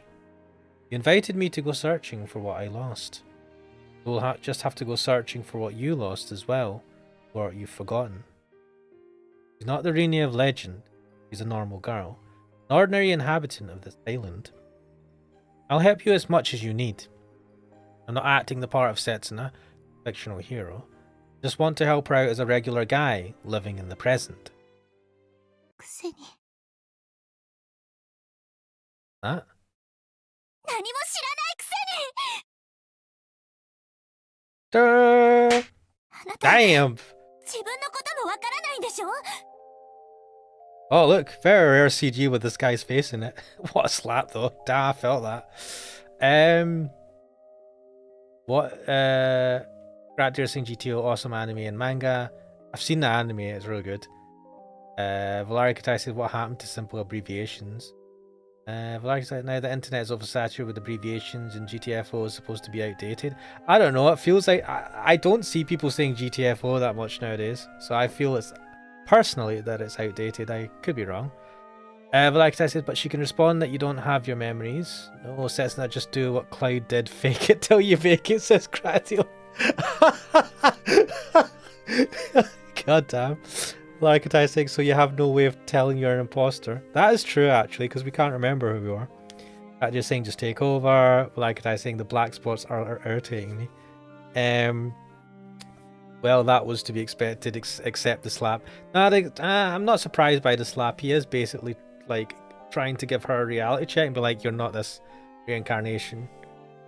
You invited me to go searching for what I lost. You'll just have to go searching for what you lost as well, or what you've forgotten. She's not the Rini of legend. She's a normal girl, an ordinary inhabitant of this island. I'll help you as much as you need. I'm not acting the part of Setsuna, fictional hero. Just want to help her out as a regular guy living in the present. くせに That? 何も知らないくせに Durr! あなた Damn! 自分のこともわからないんでしょ Oh, look, very rare CG with this guy's face in it. What a slap, though. Damn, I felt that. Rat Deer Sing GTO, awesome anime and manga. I've seen the anime, it's really good. Valari Katai says, what happened to simple abbreviations? Valari said, now the internet is oversaturated with abbreviations and GTFO is supposed to be outdated. I don't know, it feels like I don't see people saying GTFO that much nowadays, so I feel it's personally that it's outdated. I could be wrong. Valari Katai says, but she can respond that you don't have your memories. No, Setsuna, just do what Cloud did, fake it till you make it, says Gratiel. God damn. Like I saying, so you have no way of telling you're an imposter. That is true, actually, because we can't remember who we are. Just saying, just take over. Like I saying, the black spots are irritating me. Well, that was to be expected, except the slap. I'm not surprised by the slap. He is basically like trying to give her a reality check and be like, "You're not this reincarnation.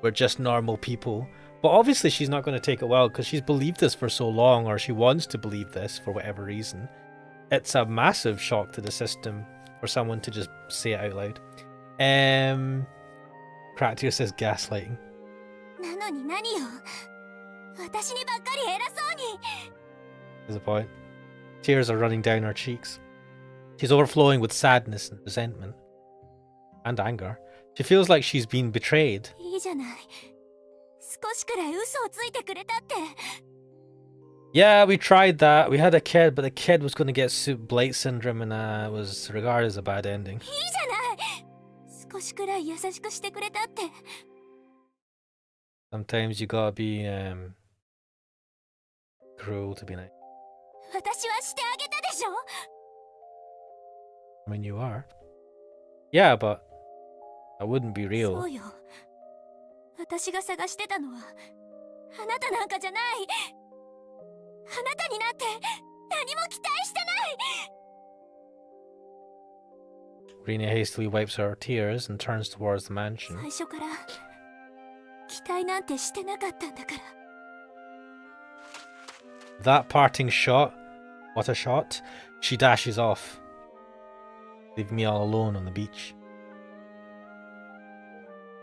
We're just normal people." But obviously she's not going to take it well because she's believed this for so long, or she wants to believe this for whatever reason. It's a massive shock to the system for someone to just say it out loud. Cractier says gaslighting. なのに何よ私にばっかり偉そうに There's a point. Tears are running down her cheeks. She's overflowing with sadness and resentment. And anger. She feels like she's been betrayed. いいじゃない少しくらい嘘をついてくれたって Yeah, we tried that. We had a kid, but the kid was going to get Blight syndrome and it was regarded as a bad ending. いいじゃない少しくらい優しくしてくれたって Sometimes you gotta be cruel to be nice. 私はしてあげたでしょ I mean, you are. Yeah, but that wouldn't be real. そうよ私が探してたのはあなたなんかじゃないあなたになって何も期待してない Rina hastily wipes her tears and turns towards the mansion. 最初から期待なんてしてなかったんだから That parting shot, what a shot, she dashes off, leaving me all alone on the beach.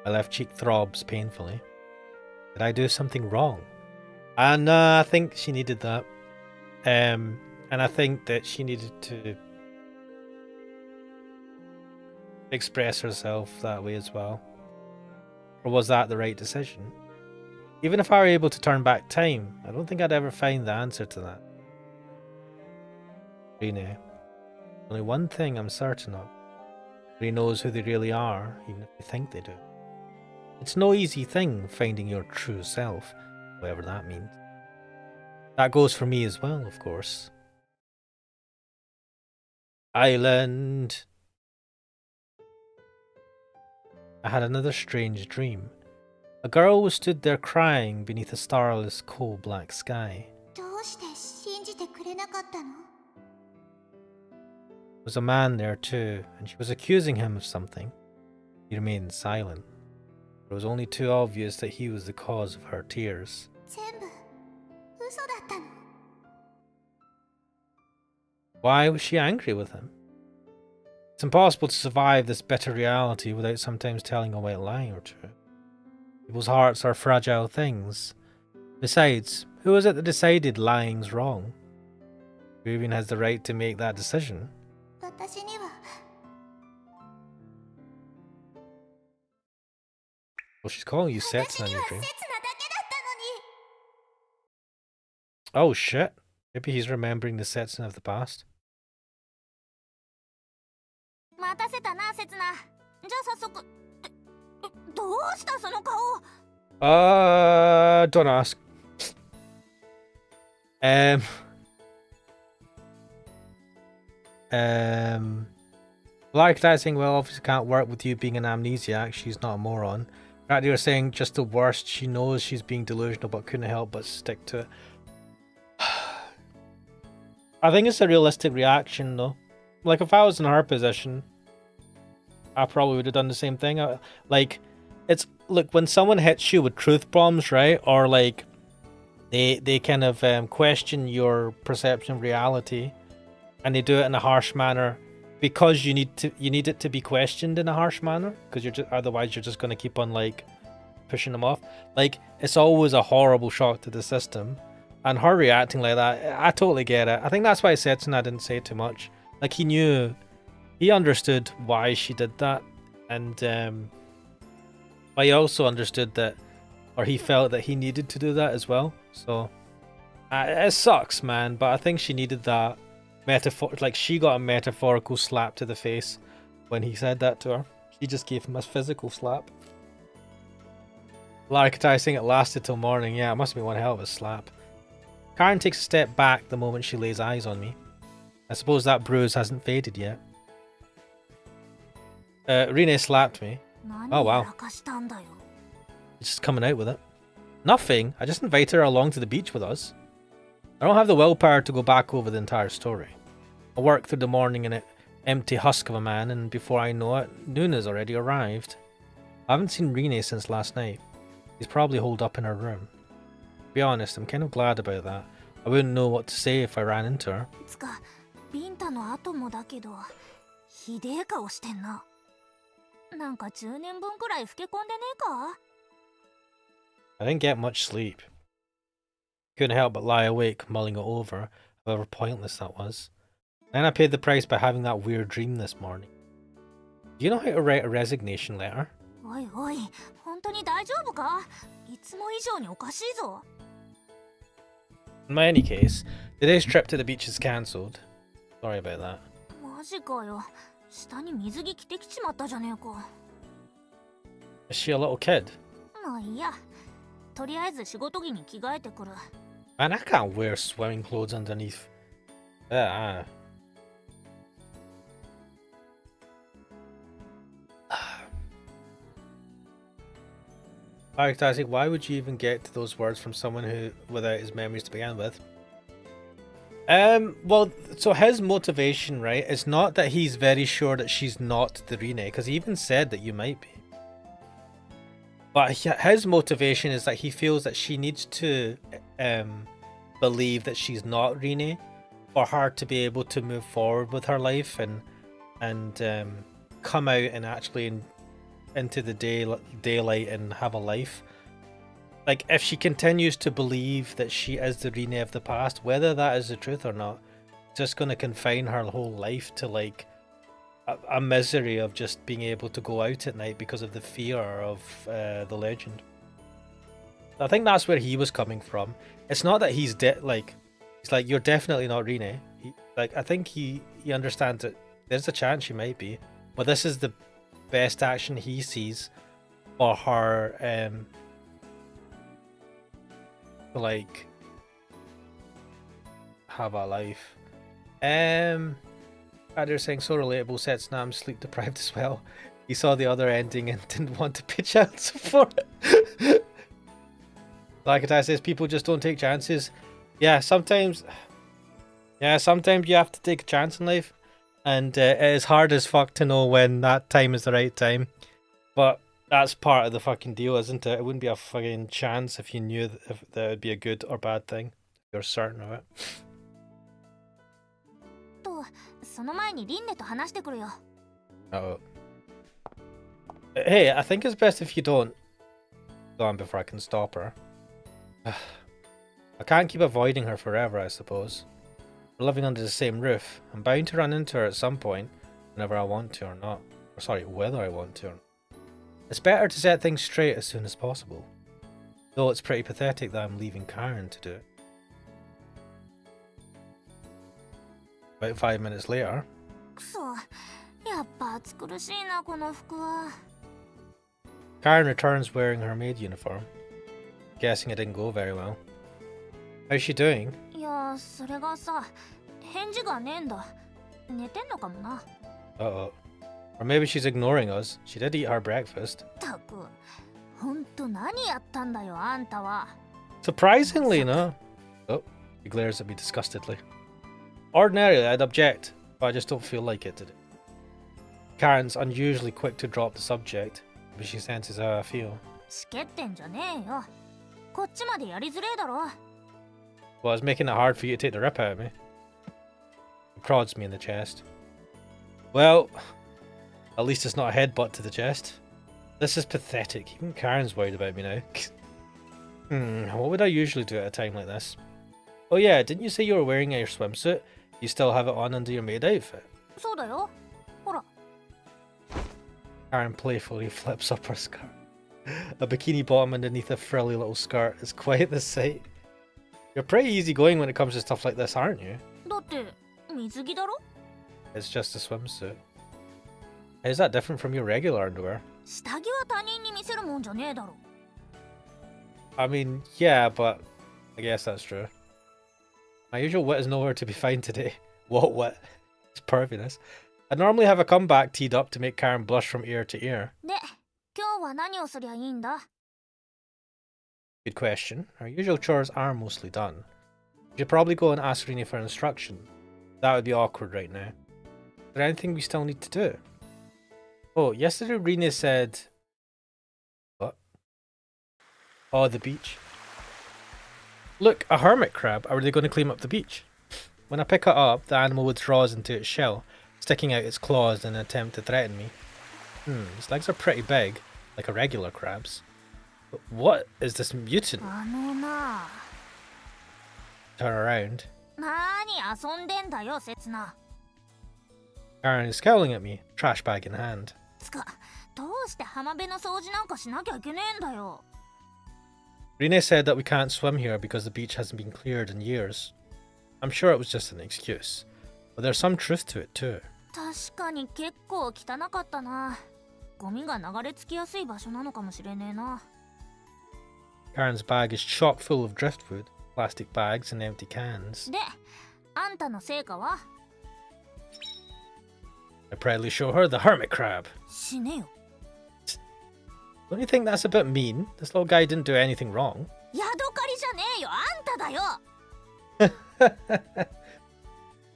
My left cheek throbs painfully. Did I do something wrong? And I think she needed that. And I think that she needed to express herself that way as well. Or was that the right decision? Even if I were able to turn back time, I don't think I'd ever find the answer to that. Rene. Only one thing I'm certain of. Nobody knows who they really are, even if they think they do. It's no easy thing finding your true self, whatever that means. That goes for me as well, of course. Island. I had another strange dream. A girl was stood there crying beneath a starless, coal-black sky. どうして信じてくれなかったの There was a man there too, and she was accusing him of something. He remained silent. It was only too obvious that he was the cause of her tears. 全部嘘だったの Why was she angry with him? It's impossible to survive this bitter reality without sometimes telling a white lie or two. People's hearts are fragile things. Besides, who was it that decided lying's wrong? Who even has the right to make that decision? 私には Well, she's calling you 私 Setsuna in に your は刹 dream. 那だけだったのに Oh shit. Maybe he's remembering the Setsuna of the past. じゃあ早速どうしたその顔。 Don't ask. Like that saying, well, obviously can't work with you being an amnesiac. She's not a moron. Right, you're saying just the worst. She knows she's being delusional, but couldn't help but stick to it. I think it's a realistic reaction, though. Like, if I was in her position, I probably would have done the same thing. Like, it's look, when someone hits you with truth bombs, right, or like they kind of question your perception of reality, and they do it in a harsh manner because you need it to be questioned in a harsh manner, because otherwise you're just going to keep on like pushing them off. Like, it's always a horrible shock to the system, and her reacting like that, I totally get it. I think that's why Setsuna didn't say too much. Like, he understood why she did that, and but he also understood that, or he felt that he needed to do that as well. So it sucks, man, but I think she needed that metaphor. Like, she got a metaphorical slap to the face when he said that to her. He just gave him a physical slap. Larikatai saying it lasted till morning. Yeah, it must have been one hell of a slap. Karen takes a step back the moment she lays eyes on me. I suppose that bruise hasn't faded yet. Rene slapped me. Oh wow. It's just coming out with it. Nothing. I just invited her along to the beach with us. I don't have the willpower to go back over the entire story. I work through the morning in an empty husk of a man, and before I know it, noon has already arrived. I haven't seen Rene since last night. He's probably holed up in her room. To be honest, I'm kind of glad about that. I wouldn't know what to say if I ran into her. つかビンタの後もだけどひでえ顔してんな。なんか10年分くらい老け込んでねえか。 I didn't get much sleep. Couldn't help but lie awake, mulling it over, however pointless that was. Then I paid the price by having that weird dream this morning. Do you know how to write a resignation letter? おいおい、本当に大丈夫か。いつも以上におかしいぞ。 In any case, today's trip to the beach is cancelled. Sorry about that. マジかよ。下に水着着てきちまったじゃねえか。 Is she a little kid? まあいいや。とりあえず仕事着に着替えてくる。 Man, I can't wear swimming clothes underneath. Characterizing, why would you even get to those words from someone who, without his memories to begin with? Well, so his motivation, right, is not that he's very sure that she's not the Rene, because he even said that you might be. But his motivation is that he feels that she needs to believe that she's not Rene for her to be able to move forward with her life and come out and actually into the daylight and have a life. Like, if she continues to believe that she is the Rene of the past, whether that is the truth or not, it's just going to confine her whole life to like a misery of just being able to go out at night because of the fear of the legend. I think that's where he was coming from. It's not that he's like he's like, you're definitely not Rene. I think he understands that there's a chance she might be, but this is the best action he sees for her to like have a life. They're saying so relatable. Setsuna, I'm sleep deprived as well. He saw the other ending and didn't want to pitch out support. Like it says, people just don't take chances. Yeah, sometimes you have to take a chance in life, and it is hard as fuck to know when that time is the right time. But that's part of the fucking deal, isn't it? It wouldn't be a fucking chance if you knew if that would be a good or bad thing. You're certain of it. と、その前にリンネと話してくるよ。 Uh-oh. Hey, I think it's best if you don't go on before I can stop her. I can't keep avoiding her forever, I suppose. We're living under the same roof. I'm bound to run into her at some point, whenever I want to or not. Or sorry, whether I want to or not. It's better to set things straight as soon as possible. Though it's pretty pathetic that I'm leaving Karen to do it. About 5 minutes later. くそ、ややっぱ暑苦しいなこの服は。 Karen returns wearing her maid uniform. Guessing it didn't go very well. How's she doing? いやそれがさ、返事がねえんだ。寝てんのかもな。 Uh-oh. Or maybe she's ignoring us. She did eat our breakfast. たく、ほんと何やったんだよあんたは。 Surprisingly, no. Oh, he glares at me disgustedly. Ordinarily, I'd object, but I just don't feel like it today. Karen's unusually quick to drop the subject, but she senses how I feel. しけってんじゃねえよ。こっちまでやりづれえだろ。 Well, it's making it hard for you to take the rip out of me. He prods me in the chest. Well, at least it's not a headbutt to the chest. This is pathetic. Even Karen's worried about me now. What would I usually do at a time like this? Oh yeah, didn't you say you were wearing your swimsuit? You still have it on under your maid outfit? そうだよ。ほら。 Karen playfully flips up her skirt. A bikini bottom underneath a frilly little skirt is quite the sight. You're pretty easygoing when it comes to stuff like this, aren't you? だって水着だろ。 It's just a swimsuit. How's that different from your regular underwear? 下着は他人に見せるもんじゃねえだろ。 I mean, yeah, but I guess that's true. My usual wit is nowhere to be found today. What wit? It's perviness. I normally have a comeback teed up to make Karen blush from ear to ear. で、今日は何をすりゃいいんだ。 Good question. Our usual chores are mostly done. We should probably go and ask Rini for instruction. That would be awkward right now. Is there anything we still need to do? Oh, yesterday Rini said... What? Oh, the beach. Look, a hermit crab. Are they going to clean up the beach? When I pick it up, the animal withdraws into its shell, sticking out its claws in an attempt to threaten me. Its legs are pretty big, like a regular crab's. But what is this mutant? あのな。 Turn around. なに遊んでんだよ、刹那。 Karen is scowling at me, trash bag in hand. つか、どうして浜辺の掃除なんかしなきゃいけねえんだよ。 Rene said that we can't swim here because the beach hasn't been cleared in years. I'm sure it was just an excuse, but there's some truth to it too. 確かに結構汚かったな。ゴミが流れ着きやすい場所なのかもしれねえな。 Karen's bag is chock full of driftwood, plastic bags and empty cans. で、あんたの成果は？ I proudly show her the hermit crab. 死ねよ。 Don't you think that's a bit mean? This little guy didn't do anything wrong. ヤドカリじゃねえよ、あんただよ。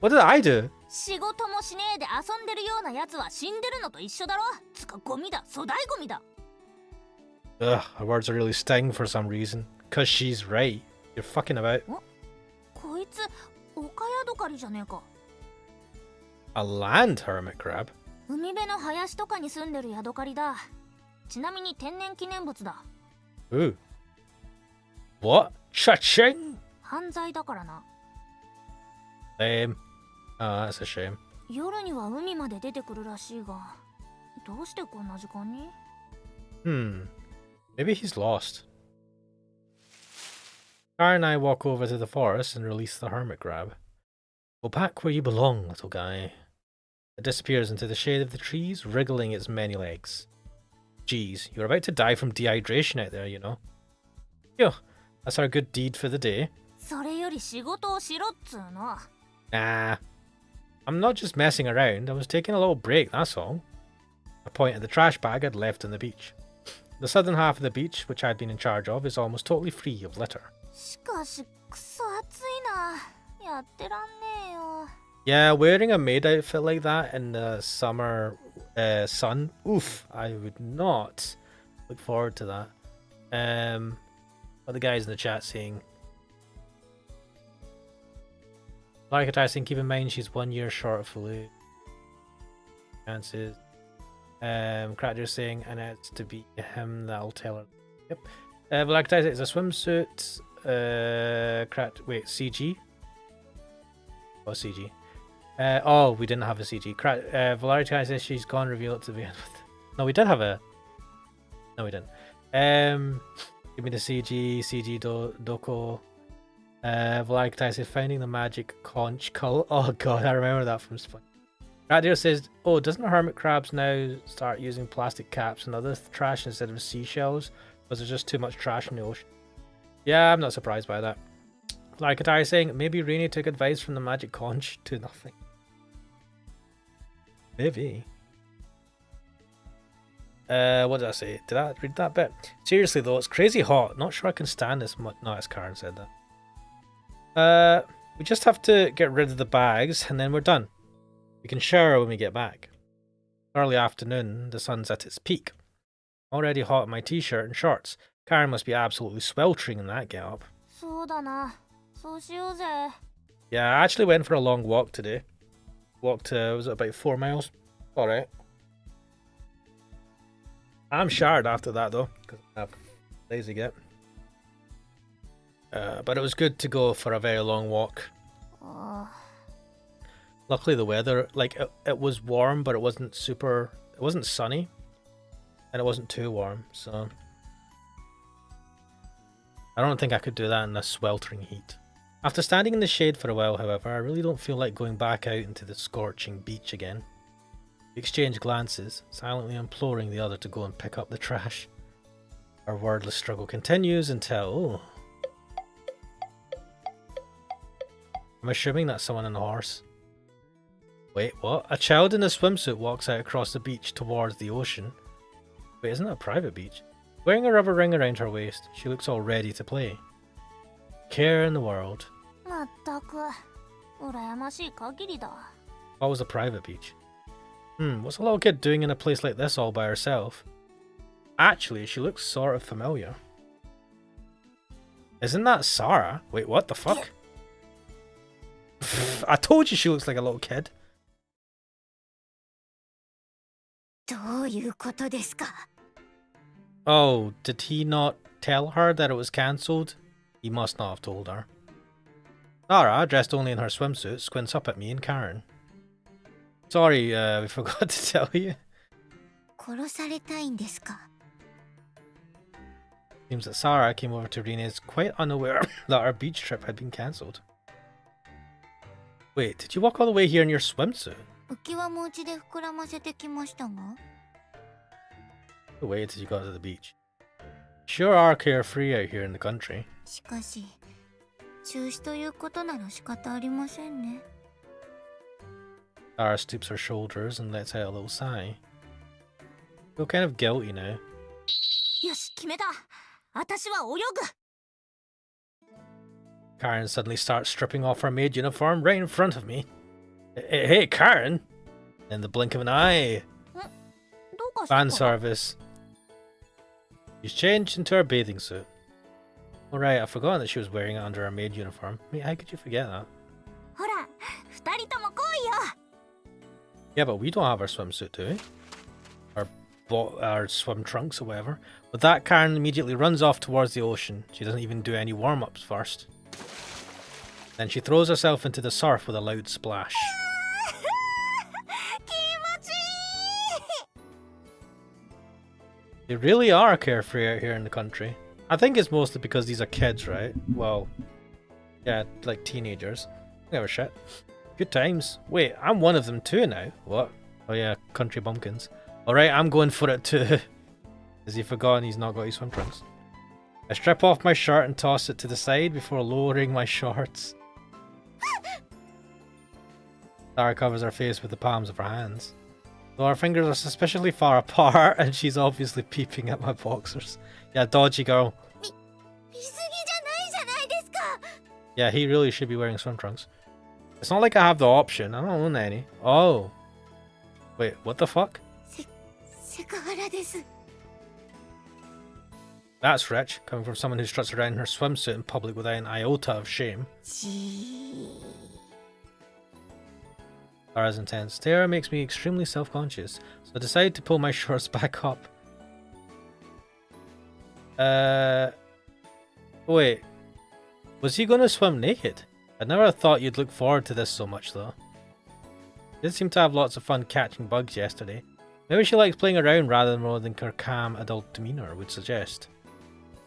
What did I do? 仕事もしねえで遊んでるようなやつは死んでるのと一緒だろ。つかゴミだ、粗大ゴミだ。 Ugh, her words really sting for some reason. Cause she's right. You're fucking about. こいつ、オカヤドカリじゃねえか。 A land hermit crab? 海辺の林とかに住んでるヤドカリだ。ちなみに天然記念物だ。 Ooh. What? Cha-ching? 犯罪だからな。 Lame. Oh, that's a shame. 夜には海まで出てくるらしいが、どうしてこんな時間に？ Maybe he's lost. Karen and I walk over to the forest and release the hermit crab. Go back where you belong, little guy. It disappears into the shade of the trees, wriggling its many legs. Geez, you're about to die from dehydration out there, you know. Phew, that's our good deed for the day. それより仕事をしろっつうの。 Nah. I'm not just messing around, I was taking a little break, that's all. I point at the trash bag I'd left on the beach. The southern half of the beach, which I'd been in charge of, is almost totally free of litter. しかし、くそ暑いな。やってらんねえよ。 Yeah, wearing a maid outfit like that in the summer sun, oof, I would not look forward to that. What the guys in the chat saying? Like a saying, keep in mind she's 1 year short of fully. Chances. Cracker saying, and it's to be him that'll tell her. Yep. Like I it's a swimsuit. Wait, CG? Oh, CG. Oh, we didn't have a CG. Valarity says she's gone, reveal it to the end. No, we did have a... No, we didn't. Give me the CG Doko. Valarity says finding the magic conch cull. Oh god, I remember that from Spy. Rat Deer says, oh, doesn't hermit crabs now start using plastic caps and other trash instead of seashells? Was there just too much trash in the ocean? Yeah, I'm not surprised by that. Like Atari saying, maybe Rainy took advice from the magic conch to nothing. Maybe. What did I say? Did I read that bit? Seriously though, it's crazy hot. Not sure I can stand this much. No, it's Karen said that. We just have to get rid of the bags and then we're done. We can shower when we get back. Early afternoon, the sun's at its peak. Already hot in my t-shirt and shorts. Karen must be absolutely sweltering in that get-up. そうだな。そうしようぜ。 Yeah, I actually went for a long walk today. Walked, was it about 4 miles? Alright. I'm showered after that though, because I'm lazy get. But it was good to go for a very long walk. Luckily the weather, like, it was warm, but it wasn't sunny. And it wasn't too warm, so... I don't think I could do that in this sweltering heat. After standing in the shade for a while, however, I really don't feel like going back out into the scorching beach again. We exchange glances, silently imploring the other to go and pick up the trash. Our wordless struggle continues until... I'm assuming that's someone on a horse. Wait, what? A child in a swimsuit walks out across the beach towards the ocean. Wait, isn't that a private beach? Wearing a rubber ring around her waist, she looks all ready to play. Care in the world. まったく、羨ましい限りだ。 What was a private beach? What's a little kid doing in a place like this all by herself? Actually, she looks sort of familiar. Isn't that Sarah? Wait, what the fuck? I told you she looks like a little kid. どういうことですか? Oh, did he not tell her that it was cancelled? He must not have told her. Sarah, dressed only in her swimsuit, squints up at me and Karen. Sorry, we forgot to tell you. 殺されたいんですか? Seems that Sarah came over to Rene's quite unaware that our beach trip had been cancelled. Wait, did you walk all the way here in your swimsuit? 浮き輪もうちで膨らませてきましたが? Wait till you got to the beach. Sure are carefree out here in the country. しかし、中止ということなら仕方ありませんね。 Sarah stoops her shoulders and lets out a little sigh. I feel kind of guilty now. よし、決めた。私は泳ぐ。 Karen suddenly starts stripping off her maid uniform right in front of me. Hey, Karen! In the blink of an eye. どうかした Fan service. She's changed into her bathing suit. Alright, I've forgotten that she was wearing it under her maid uniform. Mate, how could you forget that? ほら、二人とも来いよ。 Yeah, but we don't have our swimsuit, do we? Our swim trunks or whatever. With that, Karen immediately runs off towards the ocean. She doesn't even do any warm-ups first. Then she throws herself into the surf with a loud splash. 気持ちいい。 They really are carefree out here in the country. I think it's mostly because these are kids, right? Well, yeah, like teenagers. They give a shit. Good times. Wait, I'm one of them too now. What? Oh yeah, country bumpkins. Alright, I'm going for it too. Has he forgotten he's not got his swim trunks? I strip off my shirt and toss it to the side before lowering my shorts. Sarah covers her face with the palms of her hands. Though her fingers are suspiciously far apart and she's obviously peeping at my boxers. Yeah, dodgy girl. 見すぎじゃないじゃないですか。 Yeah, he really should be wearing swim trunks. It's not like I have the option. I don't own any. Oh. Wait, what the fuck? セクハラです。 That's rich, coming from someone who struts around in her swimsuit in public without an iota of shame. じー。 Sarah's intense stare makes me extremely self-conscious, so I decide to pull my shorts back up. Wait. Was he gonna swim naked? I never thought you'd look forward to this so much, though. Did seem to have lots of fun catching bugs yesterday. Maybe she likes playing around rather than more than her calm adult demeanour would suggest.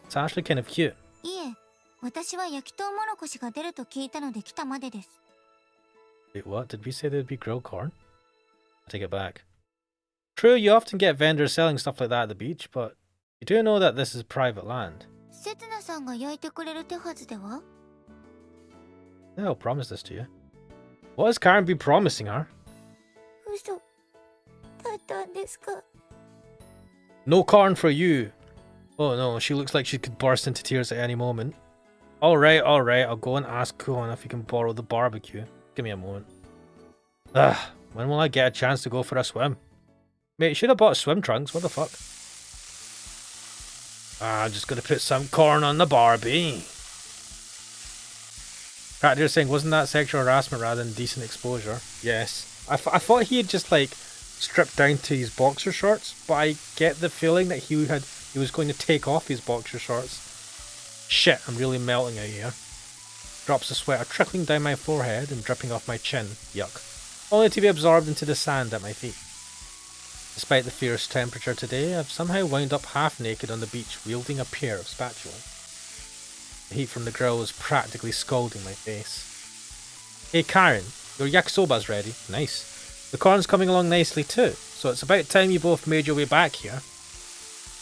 It's actually kind of cute. いえ、私は焼きとうもろこしが出ると聞いたので来たまでです。 Wait, what? Did we say there'd be grilled corn? I take it back. True, you often get vendors selling stuff like that at the beach, but you do know that this is private land. せつなさんが焼いてくれる手はずでは？ I'll promise this to you. What has Karen been promising her? 嘘だったんですか？ No corn for you. Oh no, she looks like she could burst into tears at any moment. Alright, I'll go and ask Kuhon if he can borrow the barbecue. Give me a moment. Ugh, when will I get a chance to go for a swim? Mate, you should have bought swim trunks, what the fuck? I'm just gonna put some corn on the Barbie. Cracker saying, wasn't that sexual harassment rather than decent exposure? Yes. I thought he had just like stripped down to his boxer shorts, but I get the feeling that he was going to take off his boxer shorts. Shit, I'm really melting out here. Drops of sweat are trickling down my forehead and dripping off my chin. Yuck. Only to be absorbed into the sand at my feet. Despite the fierce temperature today, I've somehow wound up half naked on the beach wielding a pair of spatulas. The heat from the grill was practically scalding my face. Hey Karen, your yakisoba's ready. Nice. The corn's coming along nicely too, so it's about time you both made your way back here.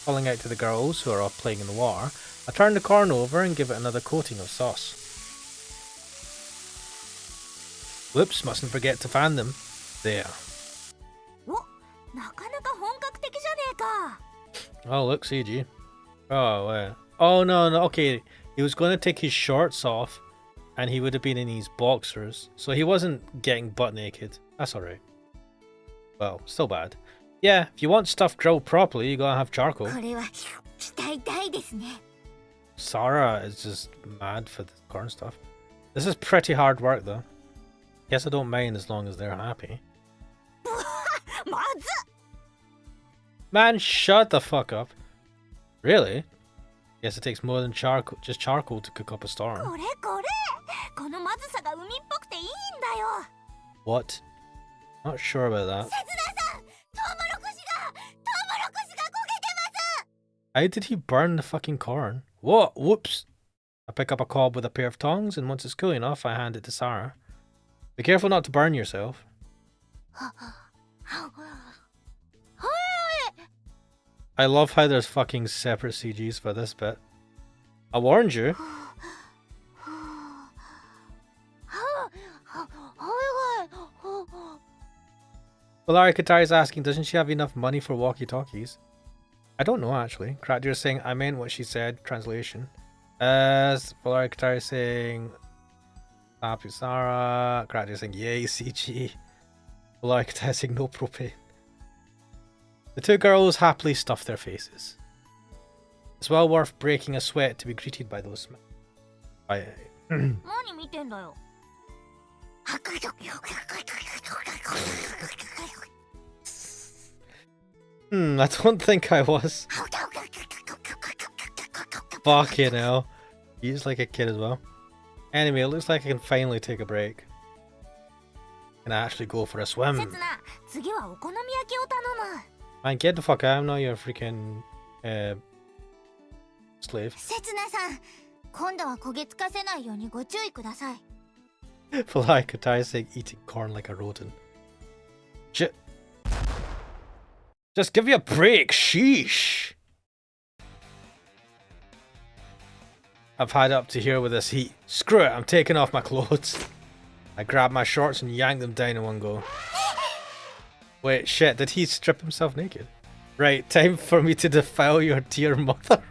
Calling out to the girls who are off playing in the water, I turn the corn over and give it another coating of sauce. Whoops, mustn't forget to fan them. There. お、なかなか本格的じゃねえか。 Oh, look, CG. Oh, wait. Oh, no, okay. He was going to take his shorts off, and he would have been in his boxers, so he wasn't getting butt naked. That's alright. Well, still bad. Yeah, if you want stuff grilled properly, you gotta have charcoal. これは期待大ですね。 Sarah is just mad for the corn stuff. This is pretty hard work, though. Guess I don't mind as long as they're happy. まずっ。 Man, shut the fuck up. Really? Guess it takes more than just charcoal to cook up a storm. これこれ。このまずさが海っぽくていいんだよ。 What? Not sure about that. せつなさん、トウモロコシが焦げてます。 How did he burn the fucking corn? What? Whoops. I pick up a cob with a pair of tongs, and once it's cool enough, I hand it to Sarah. Be careful not to burn yourself. I love how there's fucking separate CGs for this bit. I warned you. Valari Katari's asking, doesn't she have enough money for walkie-talkies? I don't know, actually. Crackdeer saying, I meant what she said. Translation. Valari Katari saying, Happy Sarah. Crackdeer saying, yay, CG. Valari Katari saying, no propane. The two girls happily stuff their faces. It's well worth breaking a sweat to be greeted by those by 何見てんだよ。 I don't think I was. Fucking hell. He's like a kid as well. Anyway, it looks like I can finally take a break. Can I actually go for a せ swim? つな、次はお好み焼きを頼む。 Man, get the fuck out. I'm not your freaking slave. せつなさん、今度は焦げつかせないようにご注意ください。 Fly Katai saying eating corn like a rodent. Shit. Just give you a break, sheesh. I've had it up to here with this heat. Screw it, I'm taking off my clothes. I grab my shorts and yank them down in one go. Wait, shit, did he strip himself naked? Right, time for me to defile your dear mother.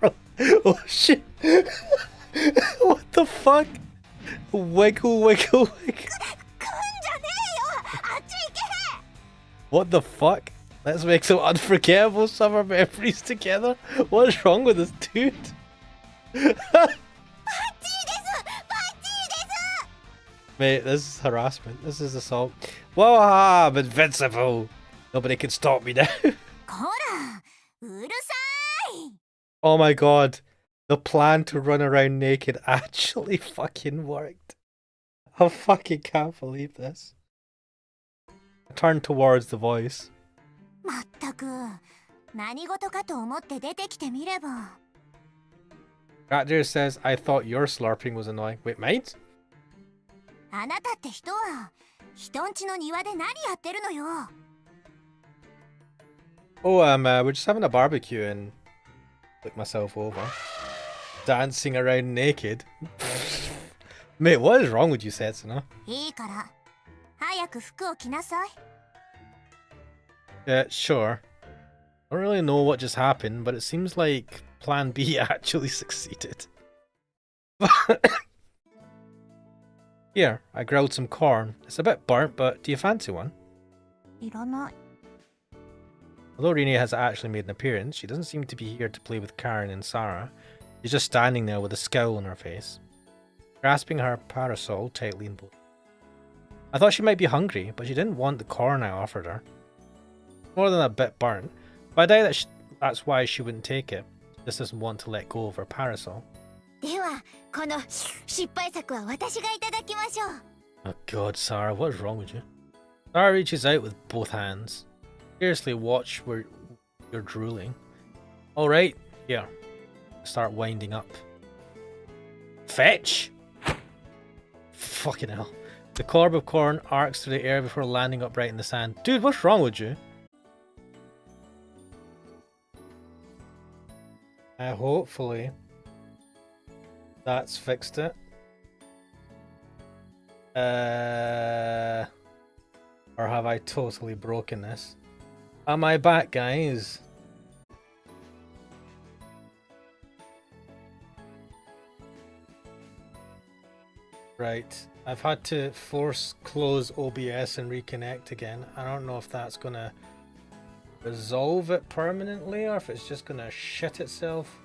Oh shit. What the fuck? Wiggle, wiggle, wiggle. くんじゃねえよ。あっち行け。 What the fuck? Let's make some unforgettable summer memories together. What's wrong with this dude? バッチリです。バッチリです。 Mate, this is harassment. This is assault. Whoa, I'm invincible. Nobody can stop me now. こら、うるさい。 Oh my god. The plan to run around naked actually fucking worked. I fucking can't believe this. I turn towards the voice. まったく、何事かと思って出てきてみれば。 Ratdir says, I thought your slurping was annoying. Wait, mine? あなたって人は、人んちの庭で何やってるのよ。Oh, we're just having a barbecue and flick myself over. Dancing around naked. Mate, what is wrong with you, Setsuna? いいから早く服を着なさい。 Yeah, sure. I don't really know what just happened, but it seems like Plan B actually succeeded. Here, I grilled some corn. It's a bit burnt, but do you fancy one? いらない。 Although Rina has actually made an appearance, she doesn't seem to be here to play with Karen and Sarah. She's just standing there with a scowl on her face, grasping her parasol tightly in both. I thought she might be hungry, but she didn't want the corn I offered her. More than a bit burnt, but I doubt that that's why she wouldn't take it. She just doesn't want to let go of her parasol. ではこの失敗作は私がいただきましょう。 Oh god, Sarah, what is wrong with you? Sarah reaches out with both hands. Seriously, watch where you're drooling. Alright, here. Start winding up. Fetch! Fucking hell. The corb of corn arcs through the air before landing upright in the sand. Dude, what's wrong with you? Hopefully that's fixed it. Or have I totally broken this? Am I back, guys? Right, I've had to force close OBS and reconnect again. I don't know if that's gonna resolve it permanently or if it's just gonna shit itself.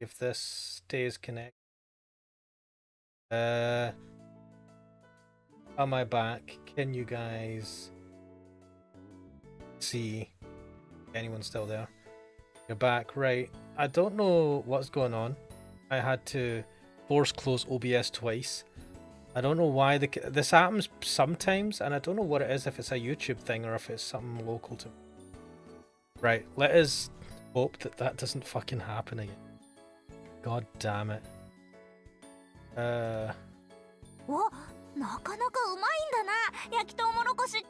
If this stays connected. Am I back? Can you guys see? Anyone still there? You're back, right? I don't know what's going on. I had to force close OBS twice. I don't know why this happens sometimes, and I don't know what it is, if it's a YouTube thing or if it's something local to me. Right, let us hope that that doesn't fucking happen again. God damn it. お、なかなかうまいんだな、焼きとうもろこしって。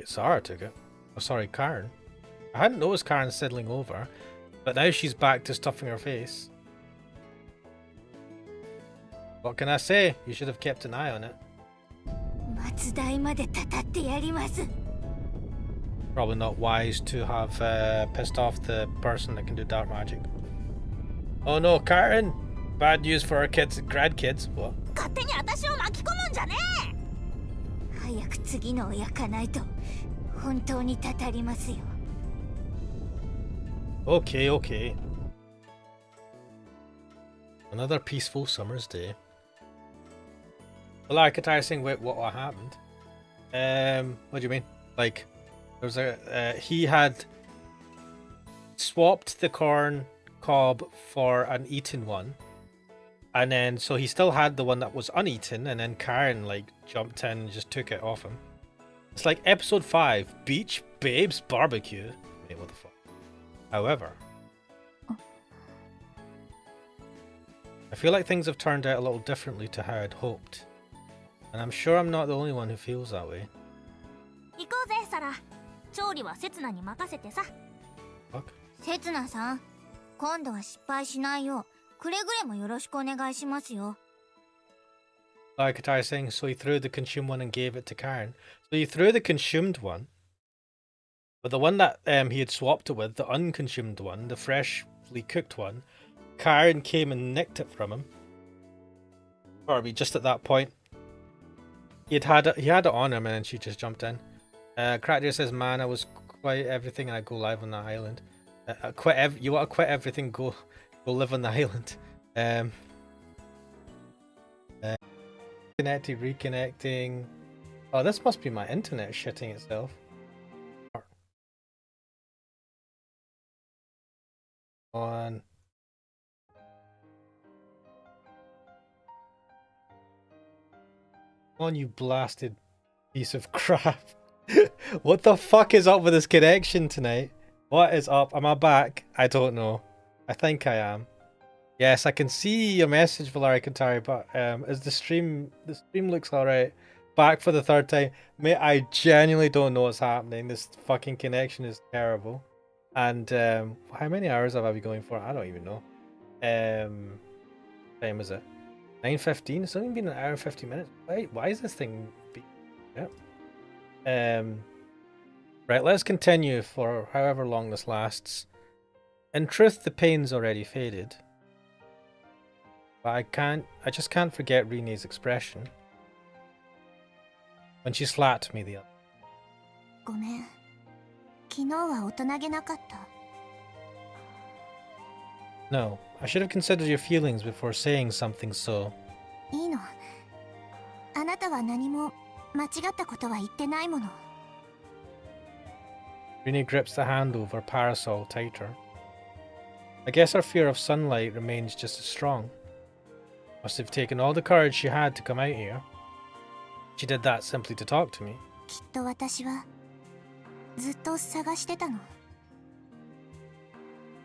Sarah took it. Oh, sorry, Karen. I hadn't noticed Karen settling over, but now she's back to stuffing her face. What can I say? You should have kept an eye on it. 松代までたたってやります。 Probably not wise to have pissed off the person that can do dark magic. Oh no, Karen! Bad news for our kids, grandkids. What? 勝手に私を巻き込むんじゃねえ。早く次のを焼かないと本当にたたりますよ。 Okay, okay. Another peaceful summer's day. Well, I could try saying, wait, what happened? What do you mean? Like, there's he had swapped the corn cob for an eaten one, and then so he still had the one that was uneaten, and then Karen like jumped in and just took it off him. It's like episode 5, Beach Babes Barbecue. Wait, what the fuck? However, I feel like things have turned out a little differently to how I'd hoped, and I'm sure I'm not the only one who feels that way. 行こうぜ、サラ。調理はセツナに任せてさ。 Fuck. セツナさん、今度は失敗しないようくれぐれもよろしくお願いしますよ。 Like Katara saying, so he threw the consumed one and gave it to Karen. So he threw the consumed one, but the one that he had swapped it with, the unconsumed one, the freshly cooked one, Karen came and nicked it from him. Or just at that point, he had it on him, and then she just jumped in. Crackdeer says, "Man, I was quit everything and I go live on the island. You want to quit everything? Go live on the island." Connected, reconnecting. Oh, this must be my internet shitting itself. On. On, you blasted piece of crap. What the fuck is up with this connection tonight? What is up? Am I back? I don't know. I think I am. Yes, I can see your message, Valari Kantari, but is the stream looks alright. Back for the third time. Mate, I genuinely don't know what's happening. This fucking connection is terrible. And how many hours have I been going for? I don't even know. Time is it? 9:15? It's only been an hour and 50 minutes. Why is this thing yep. Right, let's continue for however long this lasts. In truth, the pain's already faded. But I just can't forget Renee's expression when she slapped me the other. ごめん。昨日は大人げなかった。No, I should have considered your feelings before saying something so. いいの。あなたは何も間違ったことは言ってないもの。Renee grips the handle of her parasol tighter. I guess her fear of sunlight remains just as strong. Must have taken all the courage she had to come out here. She did that simply to talk to me. きっと私はずっと探してたの。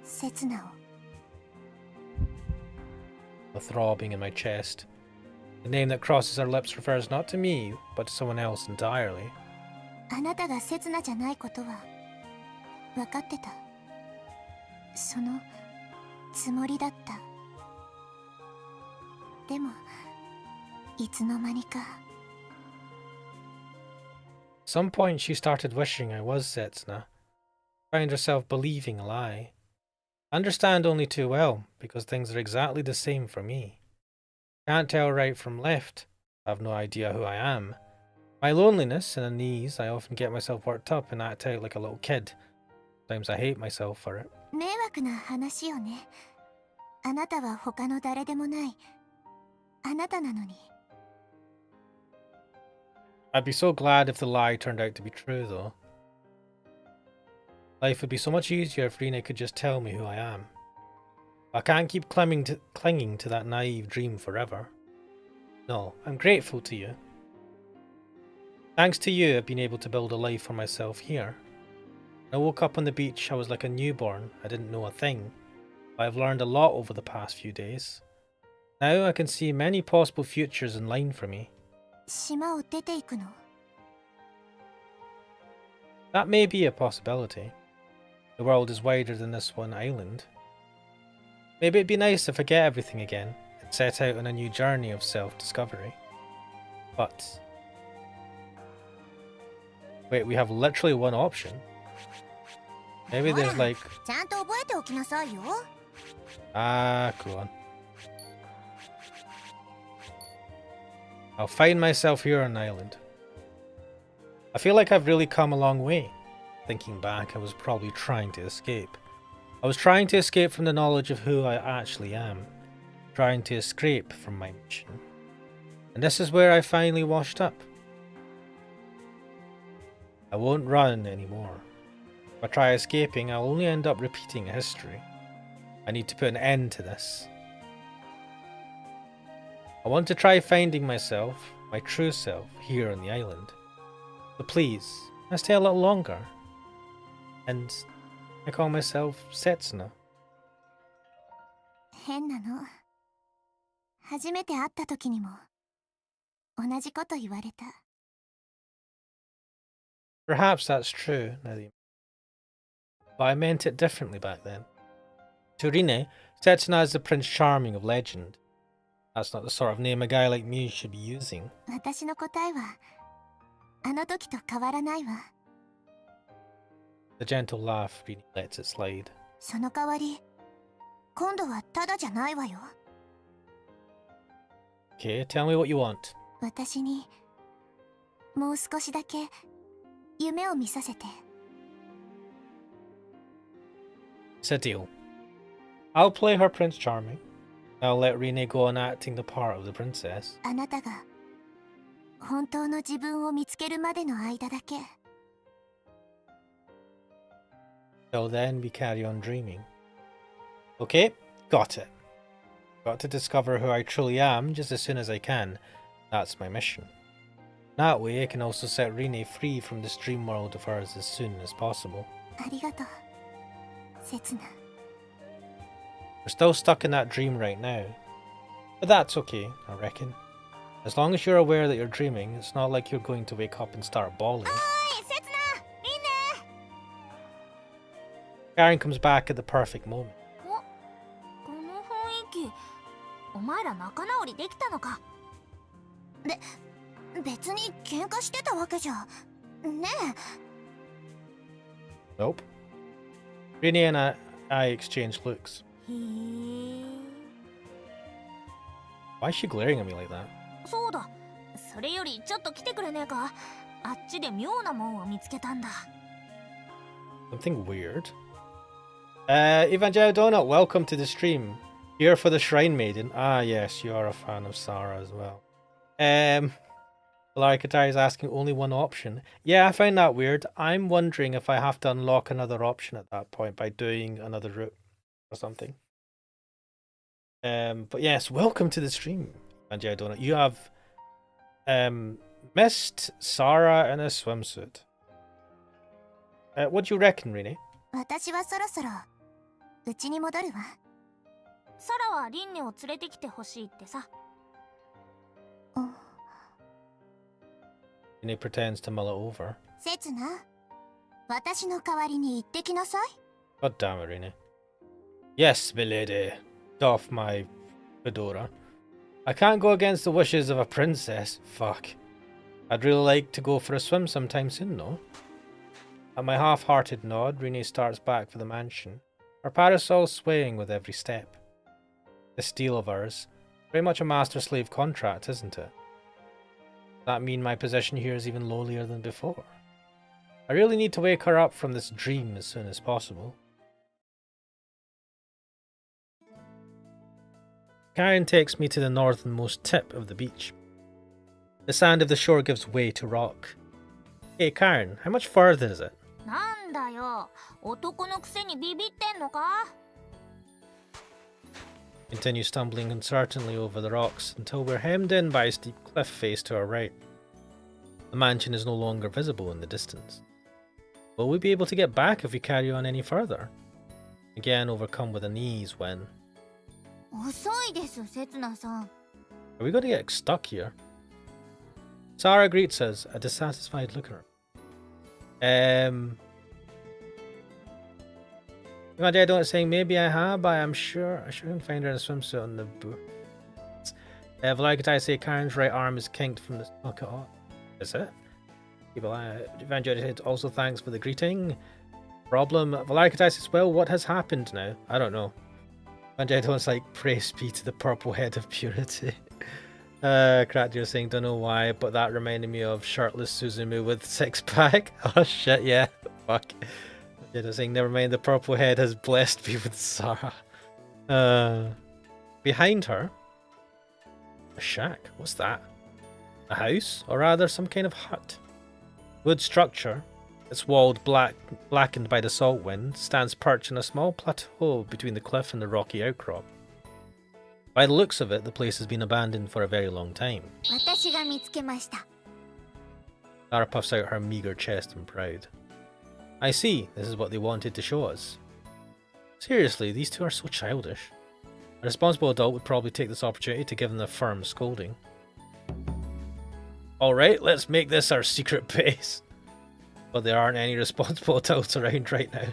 刹那を。The throbbing in my chest. The name that crosses her lips refers not to me, but to someone else entirely. あなたが刹那じゃないことは分かってた。そのつもりだった。でもいつの間にか。At some point she started wishing I was Setsuna. Found herself believing a lie. I understand only too well, because things are exactly the same for me. Can't tell right from left. I have no idea who I am. My loneliness and unease, I often get myself worked up and act out like a little kid. Sometimes I hate myself for it. 迷惑な話よね。あなたは他の誰でもない。あなたなのに。I'd be so glad if the lie turned out to be true, though. Life would be so much easier if Rina could just tell me who I am. I can't keep clinging to that naive dream forever. No, I'm grateful to you. Thanks to you, I've been able to build a life for myself here. When I woke up on the beach, I was like a newborn. I didn't know a thing. But I've learned a lot over the past few days. Now I can see many possible futures in line for me. 島を出ていくの。That may be a possibility. The world is wider than this one island. Maybe it'd be nice to forget everything again and set out on a new journey of self-discovery. But... wait, we have literally one option. Maybe there's like... ちゃんと覚えておきなさいよ。Ah, go on. I'll find myself here on an island. I feel like I've really come a long way. Thinking back, I was probably trying to escape. I was trying to escape from the knowledge of who I actually am. Trying to escape from my mission. And this is where I finally washed up. I won't run anymore. If I try escaping, I'll only end up repeating history. I need to put an end to this. I want to try finding myself, my true self, here on the island. So please, can I stay a little longer? And I call myself Setsuna. 変なの。初めて会った時にも同じこと言われた。Perhaps that's true, now that you... but I meant it differently back then. To Rine, Setsuna is the Prince Charming of legend. That's not the sort of name a guy like me should be using. 私の答えはあの時と変わらないわ。The gentle laugh Rine lets it slide. その代わり、今度はただじゃないわよ。Okay, tell me what you want. 私にもう少しだけ夢を見させて。It's a deal. I'll play her Prince Charming. I'll let Rine go on acting the part of the princess. あなたが本当の自分を見つけるまでの間だけ。Till then, we carry on dreaming. Okay, got it. Got to discover who I truly am just as soon as I can. That's my mission. That way, I can also set Rine free from this dream world of hers as soon as possible. ありがとう。刹那。 We're still stuck in that dream right now. But that's okay, I reckon. As long as you're aware that you're dreaming, it's not like you're going to wake up and start bawling. おい刹那いいね。 Karen comes back at the perfect moment. お、この雰囲気、お前ら仲直りできたのか。別に喧嘩してたわけじゃね Nope. Rini and I exchange looks. え。へえ。 Why is she glaring at me like that? そうだ。それよりちょっと来てくれねえか。あっちで妙なもんを見つけたんだ。 Something weird. Evangel Donut, welcome to the stream. Here for the Shrine Maiden. Ah, yes, you are a fan of Sarah as well. Larikatai is asking only one option. Yeah, I find that weird. I'm wondering if I have to unlock another option at that point by doing another route or something. But yes, welcome to the stream, Evangel Donut. You have missed Sarah in a swimsuit. What do you reckon, Rini? 私はそろそろ家に戻るわ。サラはリンネを連れてきてほしいってさ。 Rini pretends to mull it over. 刹那、私の代わりに行ってきなさい。 God damn it, Rini. Yes, milady. Doff my fedora. I can't go against the wishes of a princess. Fuck. I'd really like to go for a swim sometime soon, though. At my half-hearted nod, Rini starts back for the mansion, her parasol swaying with every step. This deal of ours, very much a master-slave contract, isn't it? Does that mean my position here is even lowlier than before? I really need to wake her up from this dream as soon as possible. Karen takes me to the northernmost tip of the beach. The sand of the shore gives way to rock. Hey Karen, how much further is it? なんだよ、男のくせにビビってんのか。 Continue stumbling uncertainly over the rocks until we're hemmed in by a steep cliff face to our right. The mansion is no longer visible in the distance. Will we be able to get back if we carry on any further? Again overcome with unease when... 遅いです、刹那さん。 Are we going to get stuck here? Sarah greets us, a dissatisfied look at her. My dad don't saying maybe I have, but I'm sure I can find her in a swimsuit on the boat. Valakatai say Karen's right arm is kinked from the socket. Oh, is it? Evangelist said also thanks for the greeting. Problem. Valakatai says, well, what has happened now? I don't know. Evangelist like praise be to the purple head of purity. Kratdir saying don't know why, but that reminded me of shirtless Suzumu with six pack. Oh shit, yeah. Fuck. Jada saying never mind, the purple head has blessed me with Sarah. Behind her, a shack. What's that? A house, or rather some kind of hut. Wood structure. Its walled blackened by the salt wind, stands perched on a small plateau between the cliff and the rocky outcrop. By the looks of it, the place has been abandoned for a very long time. 私が見つけました。 Sarah puffs out her meagre chest in pride. I see, this is what they wanted to show us. Seriously, these two are so childish. A responsible adult would probably take this opportunity to give them a firm scolding. Alright, let's make this our secret base. But there aren't any responsible adults around right now.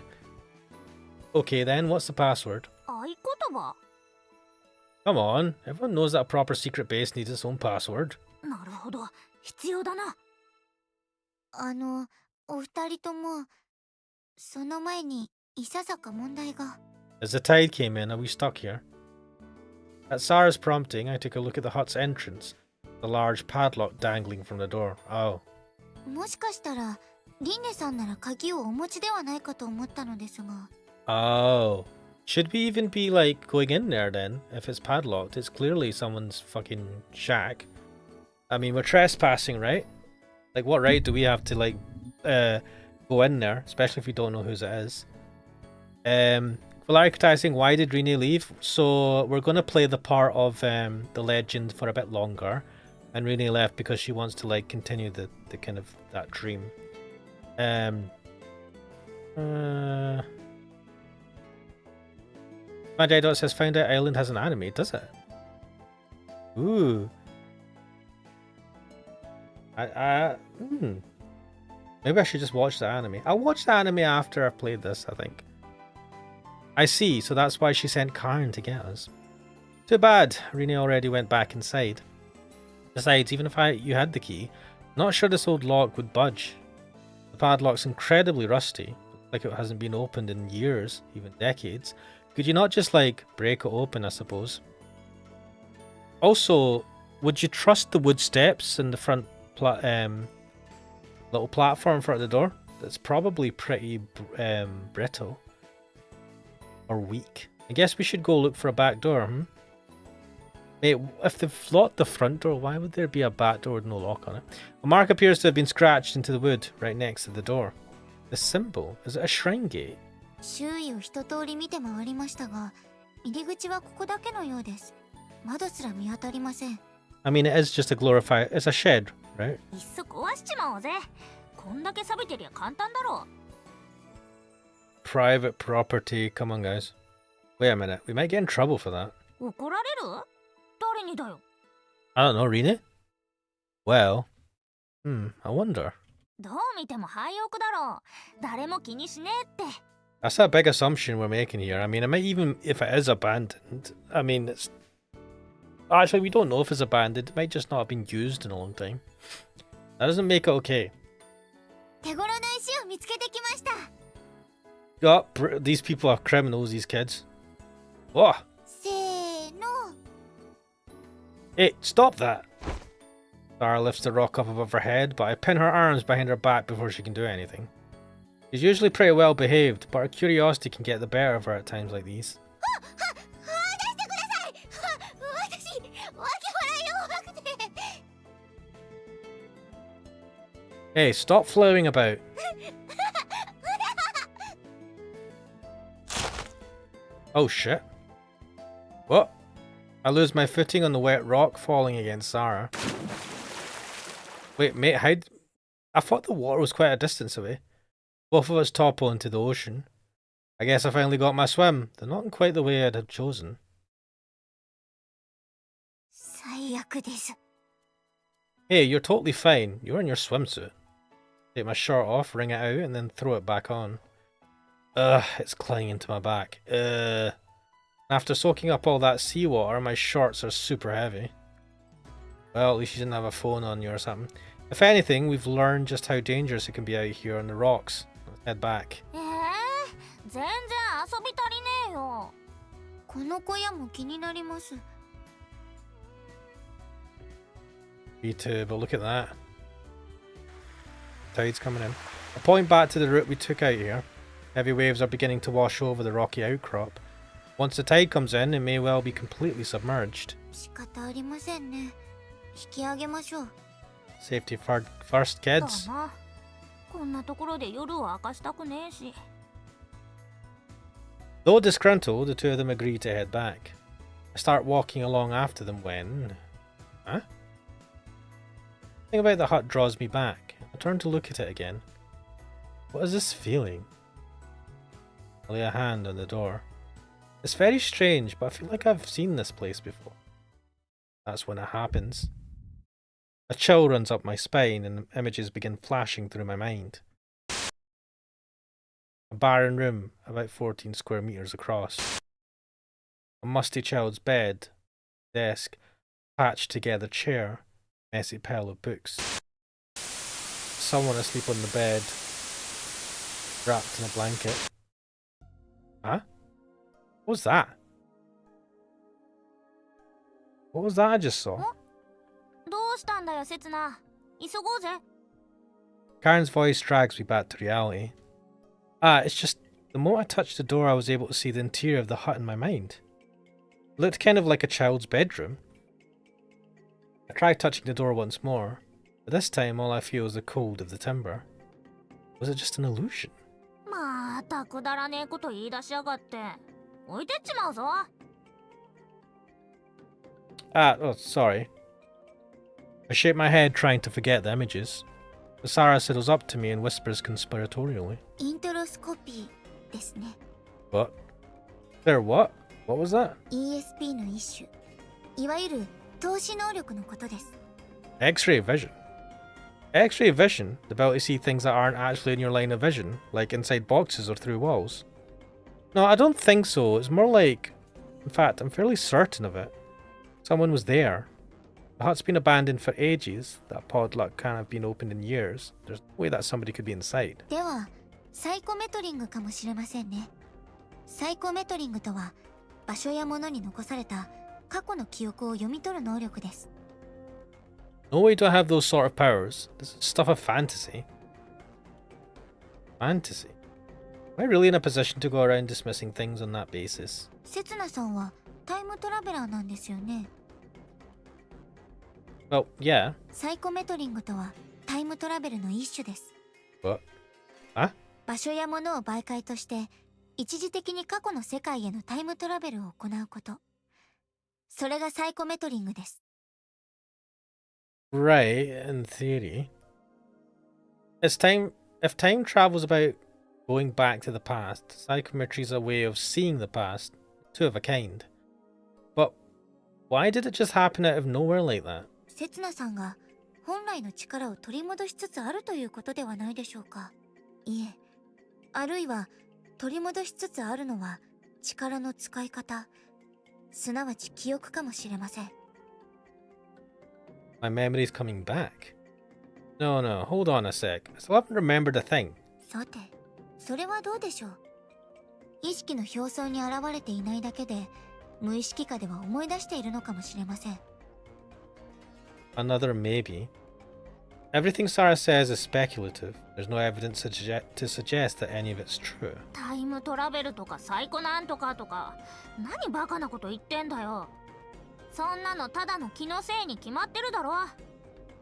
Okay then, what's the password? 合言葉。 Come on, everyone knows that a proper secret base needs its own password. なるほど、必要だな。お二人とも、その前にいささか問題が。 As the tide came in, are we stuck here? At Sarah's prompting, I took a look at the hut's entrance. The large padlock dangling from the door. Oh. もしかしたら、リンネさんなら鍵をお持ちではないかと思ったのですが。 Oh. Should we even be, like, going in there then? If it's padlocked, it's clearly someone's fucking shack. I mean, we're trespassing, right? Like, what right do we have to, like, go in there? Especially if we don't know whose it is. Valarikatai saying, why did Rini leave? So, we're going to play the part of the legend for a bit longer. And Rini left because she wants to, like, continue the kind of, that dream. My dad says Found Out Island has an anime, does it? Ooh. Maybe I should just watch the anime. I'll watch the anime after I've played this, I think. I see, so that's why she sent Karen to get us. Too bad, Rene already went back inside. Besides, even if you had the key, I'm not sure this old lock would budge. The padlock's incredibly rusty, like it hasn't been opened in years, even decades. Could you not just, like, break it open, I suppose? Also, would you trust the wood steps in the front little platform in front of the door? That's probably pretty brittle. Or weak. I guess we should go look for a back door, Mate, if they've locked the front door, why would there be a back door with no lock on it? A mark appears to have been scratched into the wood right next to the door. The symbol, is it a shrine gate? 周囲を一通り見て回りましたが、入り口はここだけのようです。窓すら見当たりません。I mean, it is just a glorified... It's a shed, right? いっそ壊しちまおうぜ。こんだけ錆びてりゃ簡単だろう。Private property. Come on, guys. Wait a minute. We might get in trouble for that. 怒られる？誰にだよ。I don't know, Rene? Well... I wonder. どう見ても廃屋だろう。誰も気にしねえって。That's a big assumption we're making here. I mean, it might even... If it is abandoned... I mean, it's... Actually, we don't know if it's abandoned. It might just not have been used in a long time. That doesn't make it okay. 手頃な石を見つけてきました。Oh, these people are criminals, these kids. Whoa! せーの。 Hey, stop that! Sarah lifts the rock up above her head, but I pin her arms behind her back before she can do anything. She's usually pretty well behaved, but her curiosity can get the better of her at times like these. Hey, stop flailing about. Oh shit. What? I lose my footing on the wet rock, falling against Sarah. Wait, mate, I thought the water was quite a distance away. Both of us topple into the ocean. I guess I finally got my swim. They're not in quite the way I'd have chosen. 最悪です。 Hey, you're totally fine. You're in your swimsuit. Take my shirt off, wring it out, and then throw it back on. Ugh, it's clinging to my back. After soaking up all that seawater, my shorts are super heavy. Well, at least you didn't have a phone on you or something. If anything, we've learned just how dangerous it can be out here on the rocks. Let's head back. 全然遊び足りねえよ。この小屋も気になります。 Me too, but look at that. Tide's coming in. I point back to the route we took out here. Heavy waves are beginning to wash over the rocky outcrop. Once the tide comes in, it may well be completely submerged. 仕方ありませんね。引き上げましょう。 Safety first, kids. だな。こんなところで夜を明かしたくねえし。 Though disgruntled, the two of them agree to head back. I start walking along after them when... Huh? Something about the hut draws me back. I turn to look at it again. What is this feeling? I lay a hand on the door. It's very strange, but I feel like I've seen this place before. That's when it happens. A chill runs up my spine and images begin flashing through my mind. A barren room, about 14 square meters across. A musty child's bed, desk, patched together chair, messy pile of books. Someone asleep on the bed, wrapped in a blanket. Huh? What was that? What was that I just saw? どうしたんだよ、セツナ。急ごうぜ。 Karen's voice drags me back to reality. It's just, the moment I touched the door I was able to see the interior of the hut in my mind. It looked kind of like a child's bedroom. I tried touching the door once more, but this time all I feel is the cold of the timber. Was it just an illusion? またくだらねえこと言い出しやがって。置いてっちまうぞ。Oh, sorry. I shake my head trying to forget the images. But Sarah sidles up to me and whispers conspiratorially. イントロスコピーですね。 What? There what? What was that? ESP の一種、いわゆる透視能力のことです。X-ray vision. X-ray vision? The ability to see things that aren't actually in your line of vision, like inside boxes or through walls? No, I don't think so. It's more like... In fact, I'm fairly certain of it. Someone was there. The hut's been abandoned for ages. That podlock can't have been opened in years. There's no way that somebody could be inside. では、サイコメトリングかもしれませんね。サイコメトリングとは、場所や物に残された過去の記憶を読み取る能力です。No way do I have those sort of powers. This is stuff of fantasy. Fantasy? Am I really in a position to go around dismissing things on that basis? せつなさんはタイムトラベラーなんですよね。Well, yeah. サイコメトリングとはタイムトラベルの一種です。What? Huh? 場所や物を媒介として一時的に過去の世界へのタイムトラベルを行うこと。それがサイコメトリングです。Right, in theory. If time travel's about going back to the past, psychometry is a way of seeing the past, two of a kind. But why did it just happen out of nowhere like that? せつなさんが本来の力を取り戻しつつあるということではないでしょうか。いえ、あるいは取り戻しつつあるのは力の使い方、すなわち記憶かもしれません。My memory's coming back. No, hold on a sec. I still haven't remembered a thing. さて、それはどうでしょう。意識の表層に現れていないだけで、無意識下では思い出しているのかもしれません。Another maybe. Everything Sarah says is speculative. There's no evidence to suggest that any of it's true. タイムトラベルとかサイコなんとかとか、何バカなこと言ってんだよ。そんなのただの気のせいに決まってるだろ。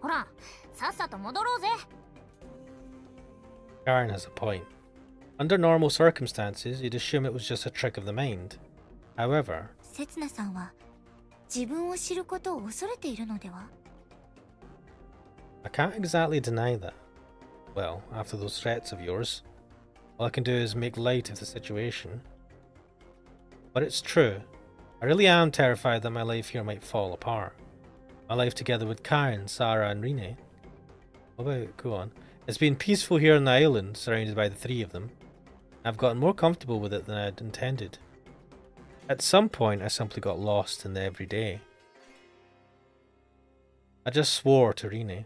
ほら、さっさと戻ろうぜ。Karen has a point. Under normal circumstances, you'd assume it was just a trick of the mind. However, せつなさんは自分を知ることを恐れているのでは。 I can't exactly deny that. Well, after those threats of yours, all I can do is make light of the situation. But it's true. I really am terrified that my life here might fall apart. My life together with Karen, Sarah and Rene. Go on. It's been peaceful here on the island, surrounded by the three of them. I've gotten more comfortable with it than I'd intended. At some point, I simply got lost in the everyday. I just swore to Rene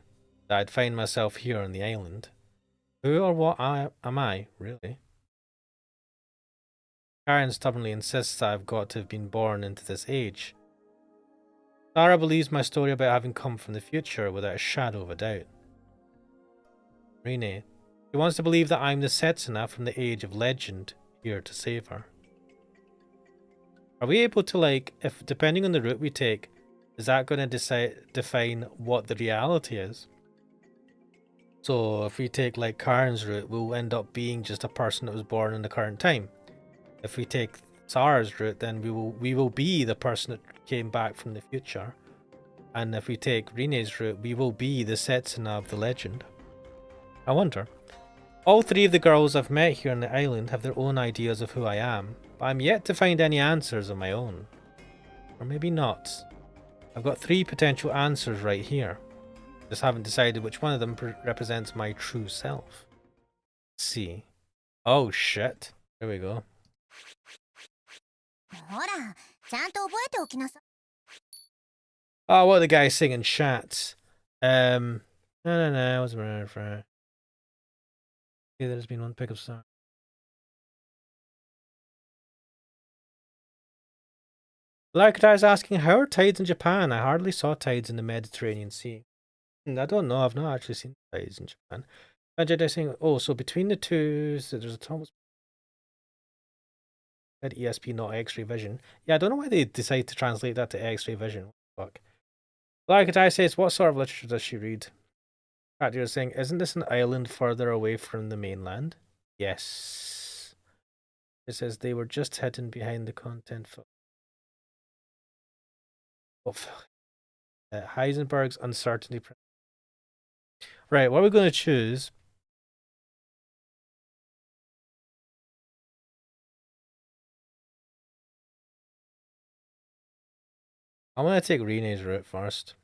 that I'd find myself here on the island. Who or what am I, really? Karen stubbornly insists that I've got to have been born into this age. Sarah believes my story about having come from the future without a shadow of a doubt. Rene, she wants to believe that I'm the Setsuna from the age of legend here to save her. Are we able to, if depending on the route we take, is that going to define what the reality is? So if we take Karen's route, we'll end up being just a person that was born in the current time. If we take Sarah's route, then we will be the person that came back from the future. And if we take Rene's route, we will be the Setsuna of the legend. I wonder. All three of the girls I've met here on the island have their own ideas of who I am, but I'm yet to find any answers of my own. Or maybe not. I've got three potential answers right here. Just haven't decided which one of them represents my true self. Let's see. Oh shit. Here we go. ほら、ちゃんと覚えておきなさい。 Oh, what are the guys saying in chat? No, what's my friend? Okay, there's been one pickup star. Larkadar is asking, how are tides in Japan? I hardly saw tides in the Mediterranean Sea. I don't know, I've not actually seen tides in Japan. Jedi saying, oh, so between the two, so there's a Thomas said ESP, not X-ray vision. Yeah, I don't know why they decide to translate that to X-ray vision. What the fuck? Larkadar says, what sort of literature does she read? You're saying, isn't this an island further away from the mainland? Yes. It says they were just hidden behind the content. Heisenberg's uncertainty. Right, what are we going to choose? I want to take Rene's route first.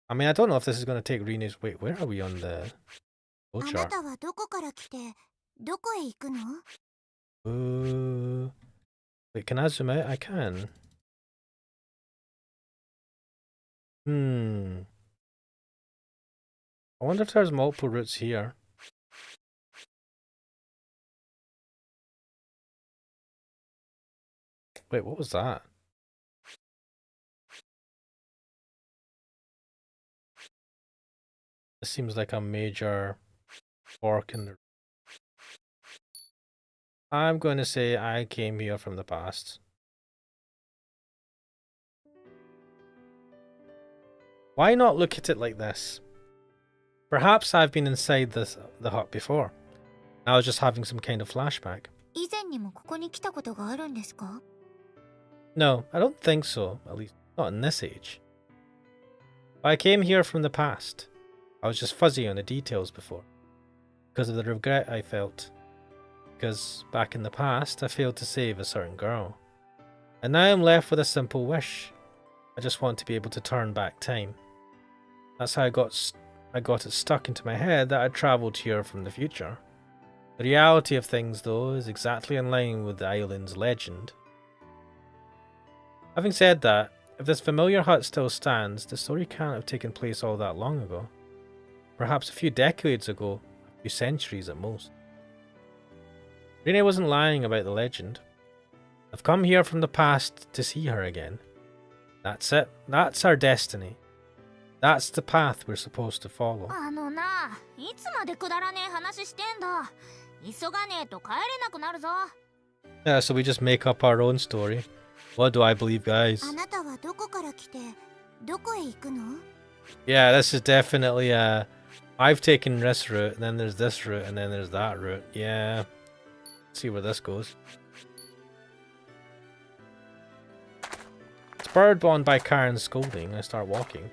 I mean, I don't know if this is going to take Rene's... Wait, where are we on the あ flow な chart? たはどこから来てどこへ行くの？ Wait, can I zoom out? I can. Hmm. I wonder if there's multiple routes here. Wait, what was that? This seems like a major fork in the... I'm going to say I came here from the past. Why not look at it like this? Perhaps I've been inside the hut before. I was just having some kind of flashback. 以前にもここに来たことがあるんですか？ No, I don't think so, at least not in this age. But I came here from the past. I was just fuzzy on the details before, because of the regret I felt. Because back in the past, I failed to save a certain girl. And now I'm left with a simple wish. I just want to be able to turn back time. That's how I got it stuck into my head that I'd travelled here from the future. The reality of things, though, is exactly in line with the island's legend. Having said that, if this familiar hut still stands, the story can't have taken place all that long ago. Perhaps a few decades ago, a few centuries at most. Rene wasn't lying about the legend. I've come here from the past to see her again. That's it. That's our destiny. That's the path we're supposed to follow. あのな、いつまでくだらねえ話してんだ。急がねえと帰れなくなるぞ。 Yeah, so we just make up our own story. What do I believe, guys? あなたはどこから来てどこへ行くの？ Yeah, this is definitely I've taken this route, and then there's this route, and then there's that route. Yeah. Let's see where this goes. Spurred on by Karen's scolding, I start walking.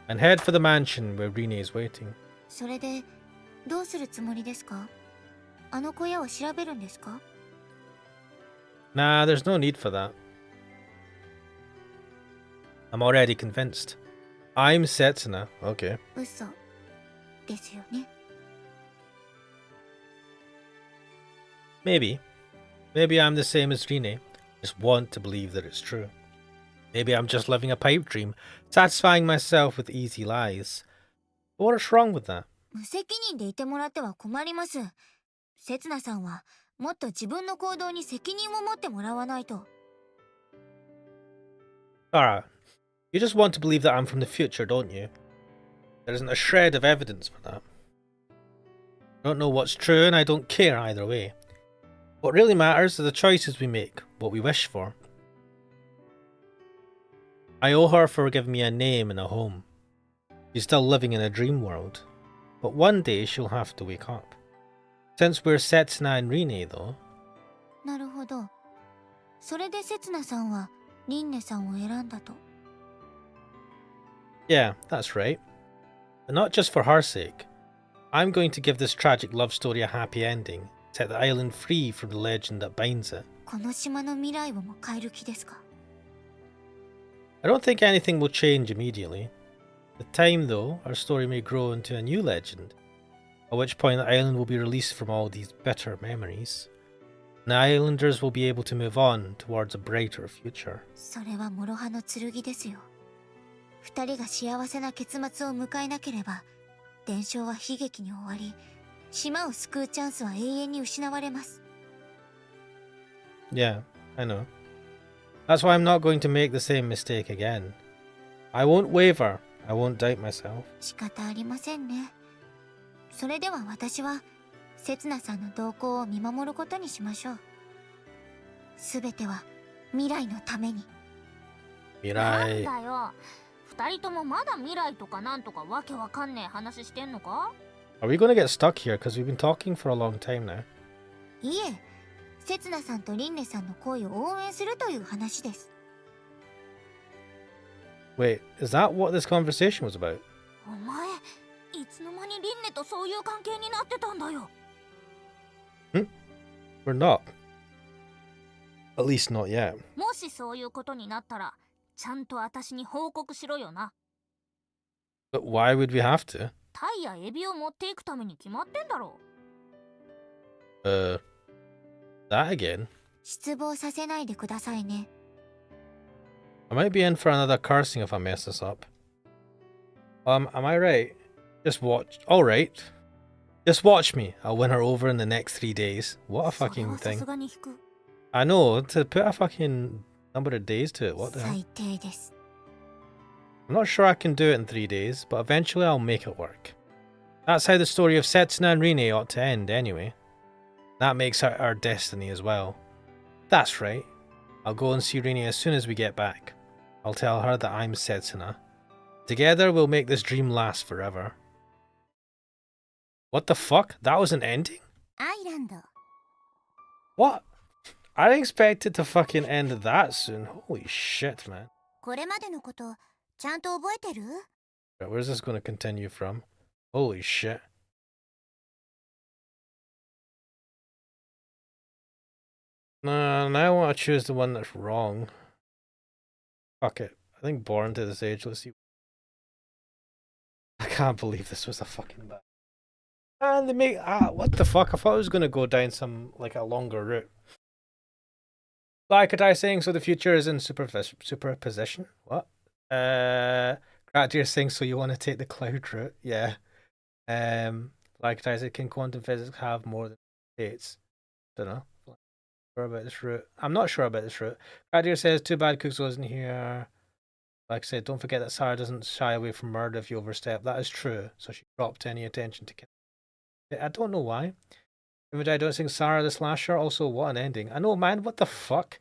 And head for the mansion where Rene is waiting. それでどうするつもりですか？あの小屋を調べるんですか？ Nah, there's no need for that. I'm already convinced. I'm Setsuna. Okay. 嘘ですよね。 Maybe. Maybe I'm the same as Rene. Just want to believe that it's true. Maybe I'm just living a pipe dream, satisfying myself with easy lies. But what's wrong with that? 無責任でいてもらっては困ります。せつなさんはもっと自分の行動に責任を持ってもらわないと。 Alright. You just want to believe that I'm from the future, don't you? There isn't a shred of evidence for that. I don't know what's true, and I don't care either way. What really matters are the choices we make, what we wish for. I owe her for giving me a name and a home. She's still living in a dream world, but one day she'll have to wake up. Since we're Setsuna and Rene, though. なるほど。それでせつなさんはリンネさんを選んだと。 Yeah, that's right. But not just for her sake. I'm going to give this tragic love story a happy ending, set the island free from the legend that binds it. この島の未来をも変える気ですか？ I don't think anything will change immediately. With time, though, our story may grow into a new legend, at which point the island will be released from all these bitter memories. And the islanders will be able to move on towards a brighter future. それは諸刃の剣ですよ。二人が幸せな結末を迎えなければ、伝承は悲劇に終わり、島を救うチャンスは永遠に失われます。 Yeah, I know. That's why I'm not going to make the same mistake again. I won't waver. I won't doubt myself. 仕方ありませんね。それでは私は、せつなさんの動向を見守ることにしましょう。すべては未来のために。なん Mirai. だよ。二人ともまだ未来とかなんとかわけわかんねえ話してんのか？ Are we going to get stuck here? Because we've been talking for a long time now. いえ、せつなさんとリンネさんの恋を応援するという話です。 Wait, is that what this conversation was about? お前、いつの間にリンネとそういう関係になってたんだよ。We're not. At least not yet. もしそういうことになったら、ちゃんと私に報告しろよな。 But why would we have to? タイやエビを持っていくために決まってんだろ。 That again? 失望させないでくださいね。 I might be in for another cursing if I mess this up. Am I right? Just watch. Alright. Just watch me. I'll win her over in the next 3 days. What a それ fucking はさす thing. がに引く。 I know, to put a fucking number of days to it. What the hell? 最低です。 I'm not sure I can do it in 3 days, but eventually I'll make it work. That's how the story of Setsuna and Rine ought to end anyway. That makes her our destiny as well. That's right. I'll go and see Rine as soon as we get back. I'll tell her that I'm Setsuna. Together we'll make this dream last forever. What the fuck? That was an ending? アイランド。 What? I didn't expect it to fucking end that soon. Holy shit, man. これまでのことちゃんと覚えてる？ Right, where's this going to continue from? Holy shit. Nah, now I want to choose the one that's wrong. Fuck it. I think born to this age. Let's see. I can't believe this was a fucking bad. And they make what the fuck? I thought I was gonna go down some like a longer route. Like a die saying so the future is in superposition. What? Gratitude saying so you want to take the cloud route? Yeah. Like I said, can quantum physics have more than states? Don't know. Sure about this route. I'm not sure about this route. Gratitude says too bad Cooks wasn't here. Like I said, don't forget that Sarah doesn't shy away from murder if you overstep. That is true. So she dropped any attention to kill. I don't know why. Even I don't think Sarah the Slasher. Also, what an ending. I know, man. What the fuck?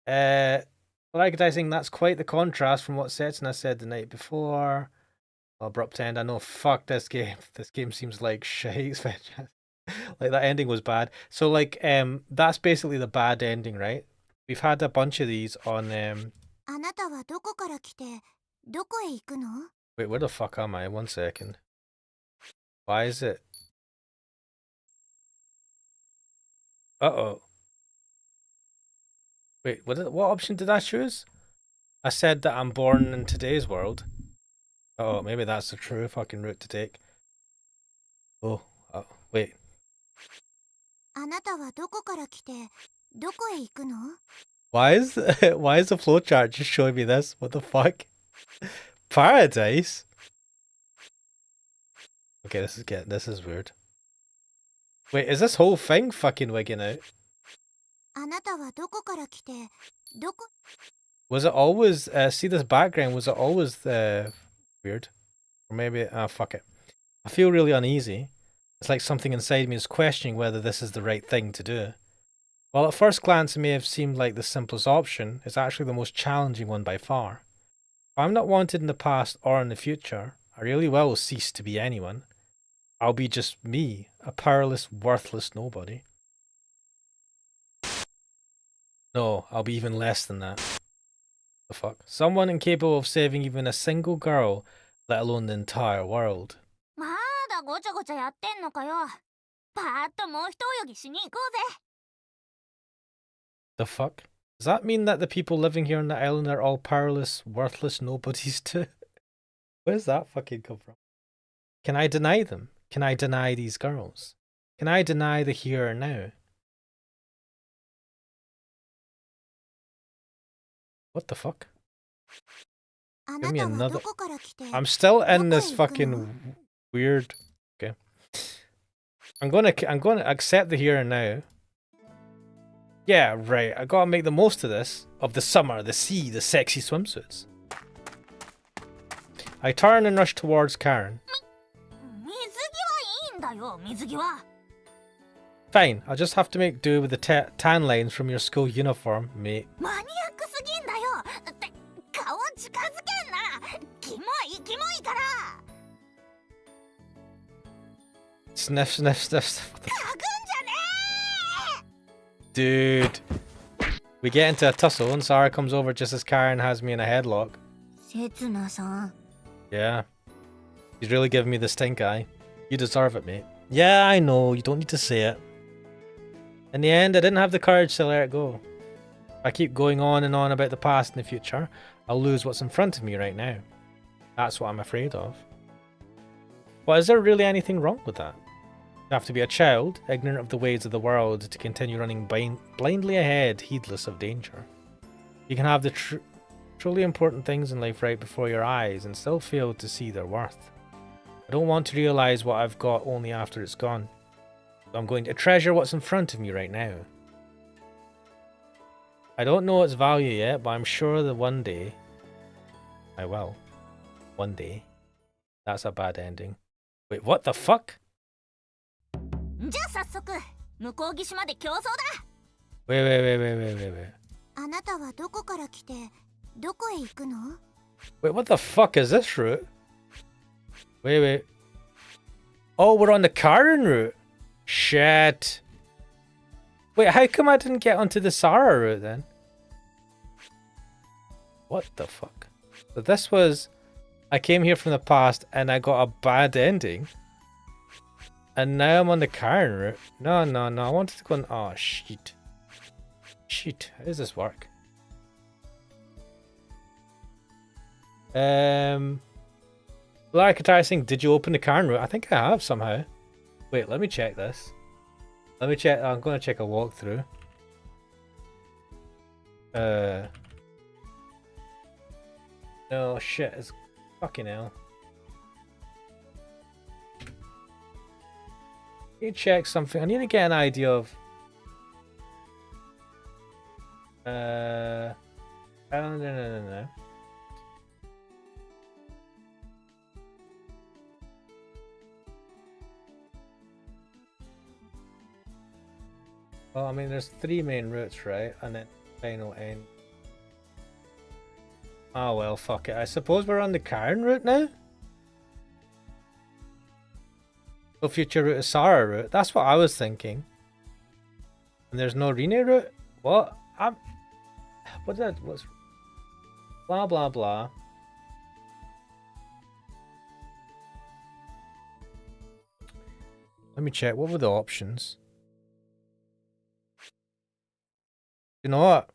Like I think that's quite the contrast from what Setsuna said the night before. Abrupt end. I know. Fuck this game. This game seems like shit. Like that ending was bad. So like that's basically the bad ending, right? We've had a bunch of these on あなたはどこから来てどこへ行くの？ Wait, where the fuck am I? 1 second. Why is it? Uh-oh. Wait, what option did I choose? I said that I'm born in today's world. Oh, maybe that's the true fucking route to take. Oh, wait. あなたはどこから来てどこへ行くの？ Why is the flowchart just showing me this? What the fuck? Paradise? Okay, this is weird. Wait, is this whole thing fucking wigging out? あなたはどこから来てどこ？ Was it always see this background? Was it always weird? Or maybe fuck it. I feel really uneasy. It's like something inside me is questioning whether this is the right thing to do. While at first glance it may have seemed like the simplest option, it's actually the most challenging one by far. If I'm not wanted in the past or in the future, I really will cease to be anyone. I'll be just me, a powerless, worthless nobody. No, I'll be even less than that. The fuck? Someone incapable of saving even a single girl, let alone the entire world. まだごちゃごちゃやってんのかよ。パーッともう一泳ぎしに行こうぜ。 The fuck? Does that mean that the people living here on the island are all powerless, worthless nobodies too? Where's that fucking come from? Can I deny them? Can I deny these girls? Can I deny the here and now? What the fuck? あ Give な me たは another. どこから来て I'm still in this どこへ行くの？ fucking weird. Okay. I'm gonna accept the here and now. Yeah, right. I gotta make the most of this. Of the summer, the sea, the sexy swimsuits. I turn and rush towards Karen. 水着はいいんだよ、水着は。 Fine, I'll just have to make do with the tan lines from your school uniform, mate. マニアックすぎんだよ。って顔近づけんな。キモいから。 Sniff, sniff, sniff, sniff. What the 嗅ぐんじゃね Dude. We get into a tussle and Sarah comes over just as Karen has me in a headlock. せつなさん。 Yeah. He's really giving me the stink eye. You deserve it, mate. Yeah, I know. You don't need to say it. In the end, I didn't have the courage to let it go. If I keep going on and on about the past and the future, I'll lose what's in front of me right now. That's what I'm afraid of. But is there really anything wrong with that? You have to be a child, ignorant of the ways of the world, to continue running blindly ahead, heedless of danger. You can have the truly important things in life right before your eyes and still fail to see their worth. I don't want to realize what I've got only after it's gone. So I'm going to treasure what's in front of me right now. I don't know its value yet, but I'm sure that one day I will. One day. That's a bad ending. Wait, what the fuck? じゃあ早速向こう岸まで競争だ。 Wait. あなたはどこから来てどこへ行くの？ Wait, what the fuck is this route? Wait. Oh, we're on the Karen route. Shit. Wait, how come I didn't get onto the Sarah route then? What the fuck? So this was... I came here from the past and I got a bad ending. And now I'm on the Karen route. No. I wanted to go on... Oh, shit. How does this work? Lara Katara saying, did you open the Karen route? I think I have somehow. Wait, let me check this. I'm going to check a walkthrough. No, shit, it's fucking hell. I need to check something. I need to get an idea of... No. Well, I mean, there's 3 main routes, right? And then final end. Oh well, fuck it. I suppose we're on the Karen route now? So future route is Sarah route. That's what I was thinking. And there's no Rene route? What? What's... Blah, blah, blah. Let me check. What were the options? You know what?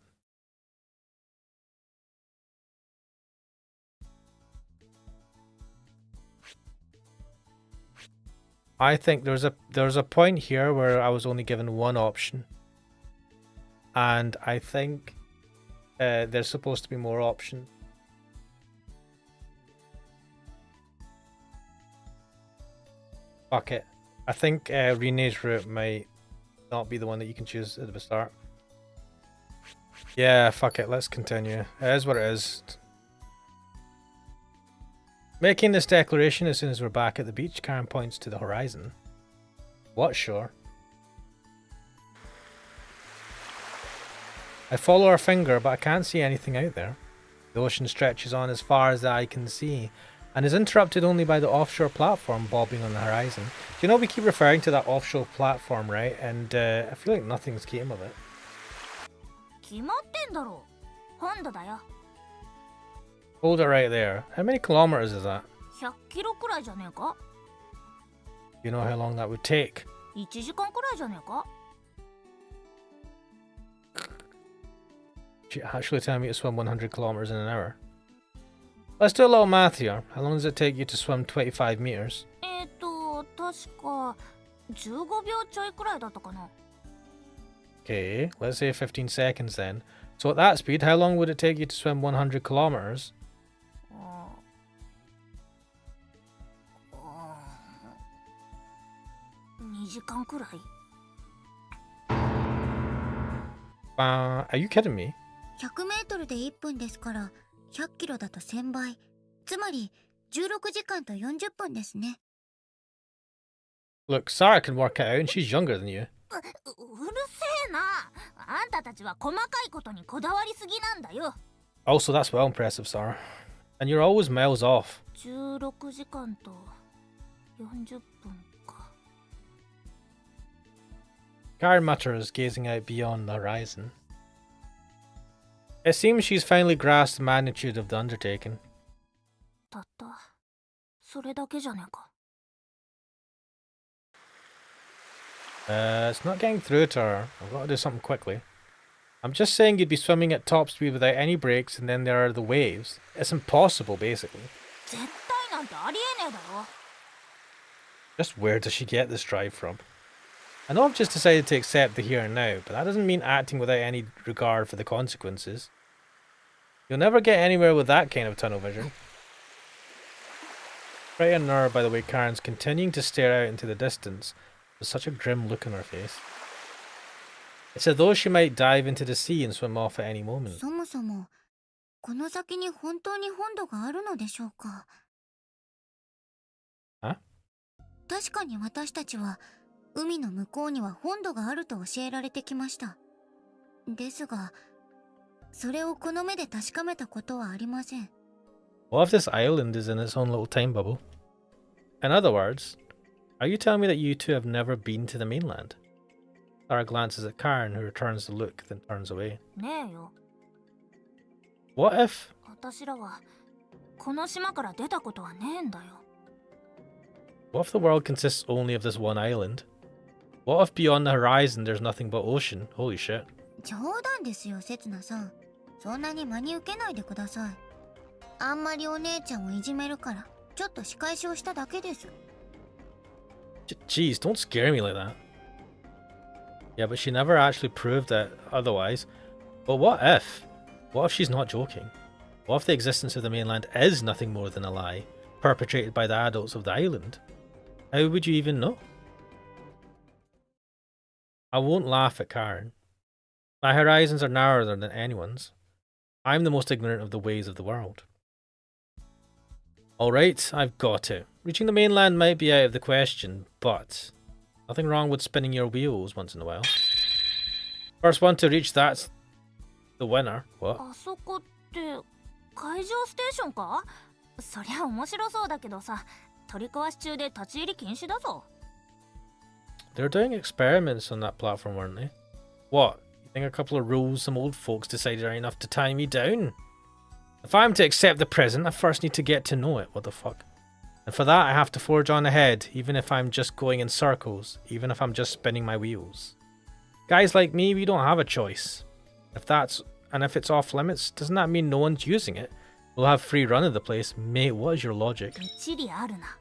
I think there's a point here where I was only given one option. And I think there's supposed to be more options. Fuck it. I think Rene's route might not be the one that you can choose at the start. Yeah, fuck it. Let's continue. It is what it is. Making this declaration as soon as we're back at the beach, Karen points to the horizon. What shore? I follow her finger, but I can't see anything out there. The ocean stretches on as far as the eye can see, and is interrupted only by the offshore platform bobbing on the horizon. Do you know, we keep referring to that offshore platform, right? And I feel like nothing's came of it. 決まってんだろ。本土だよ。 Hold it right there. How many kilometers is that? 100キロくらいじゃねえか。 You know how long that would take? 1時間くらいじゃねえか。 She actually telling me to swim 100 kilometers in an hour. Let's do a little math here. How long does it take you to swim 25 meters? 確か15秒ちょいくらいだったかな。 Okay, let's say 15 seconds then. So at that speed, how long would it take you to swim 100 kilometers? 2時間くらい。 Are you kidding me? 100メートルで1分ですから100キロだと1000倍。つまり16時間と40分ですね。Look, Sarah can work it out and she's younger than you. うるせえな。あんたたちは細かいことにこだわりすぎなんだよ。 Also, that's well impressive, Sarah. And you're always miles off. 16時間と40分か。 Karen mutters, gazing out beyond the horizon. It seems she's finally grasped the magnitude of the undertaking. たったそれだけじゃねえか。 It's not getting through to her. I've got to do something quickly. I'm just saying you'd be swimming at top speed without any breaks, and then there are the waves. It's impossible, basically. 絶対なんてありえねえだろ。 Just where does she get this drive from? I know I've just decided to accept the here and now, but that doesn't mean acting without any regard for the consequences. You'll never get anywhere with that kind of tunnel vision. Pretty unnerved by the way Karen's continuing to stare out into the distance with such a grim look on her face. It's as though she might dive into the sea and swim off at any moment. そもそもこの先に本当に本土があるのでしょうか。 Huh? 確かに私たちは海の向こうには本土があると教えられてきました。ですが、それをこの目で確かめたことはありません。 What if this island is in its own little time bubble? In other words, are you telling me that you two have never been to the mainland? Sarah glances at Karen, who returns the look, then turns away. ねえよ。 What if... 私らはこの島から出たことはねえんだよ。 What if the world consists only of this one island? What if beyond the horizon there's nothing but ocean? Holy shit. 冗談ですよ、せつなさん。そんなに真に受けないでください。あんまりお姉ちゃんをいじめるから、ちょっと仕返しをしただけです。 Jeez, don't scare me like that. Yeah, but she never actually proved it otherwise. But what if? What if she's not joking? What if the existence of the mainland is nothing more than a lie, perpetrated by the adults of the island? How would you even know? I won't laugh at Karen. My horizons are narrower than anyone's. I'm the most ignorant of the ways of the world. Alright, I've got it. Reaching the mainland might be out of the question, but nothing wrong with spinning your wheels once in a while. First one to reach that's the winner. What? あそこって海上ステーションか？そりゃ面白そうだけどさ、取り壊し中で立ち入り禁止だぞ。 They were doing experiments on that platform, weren't they? What? You think a couple of rules some old folks decided are enough to tie me down? If I'm to accept the present, I first need to get to know it. What the fuck? And for that, I have to forge on ahead, even if I'm just going in circles, even if I'm just spinning my wheels. Guys like me, we don't have a choice. If it's off limits, doesn't that mean no one's using it? We'll have free run of the place. Mate, what is your logic? 一理あるな。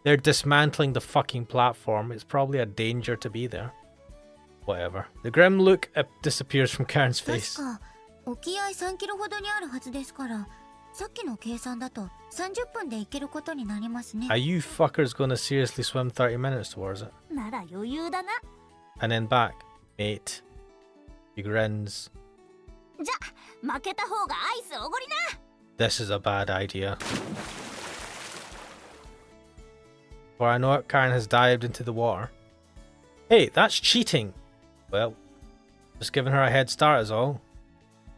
They're dismantling the fucking platform. It's probably a danger to be there. Whatever. The grim look disappears from Karen's 確 face. か沖合3キロほどにあるはずですから、さっきの計算だと30分で行けることになりますね。 Are you fuckers gonna seriously swim 30 minutes towards it? なら余裕だな。 And then back? Mate. He grins. じゃ、負けた方がアイスおごりな。 This is a bad idea. Before I know it, Karen has dived into the water. Hey, that's cheating! Well, just giving her a head start is all.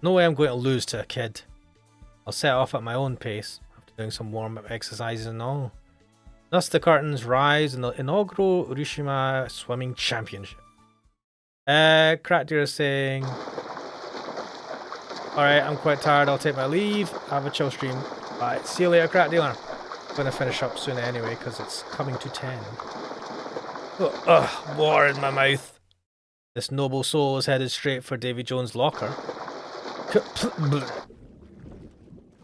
No way I'm going to lose to a kid. I'll set off at my own pace, after doing some warm-up exercises and all. Thus the curtains rise in the inaugural Urishima Swimming Championship. Crack Deer is saying... Alright, I'm quite tired, I'll take my leave. Have a chill stream. Bye. See you later, Crack Dealer. I'm gonna finish up soon anyway, because it's coming to 10. Ugh, water in my mouth. This noble soul is headed straight for Davy Jones' locker.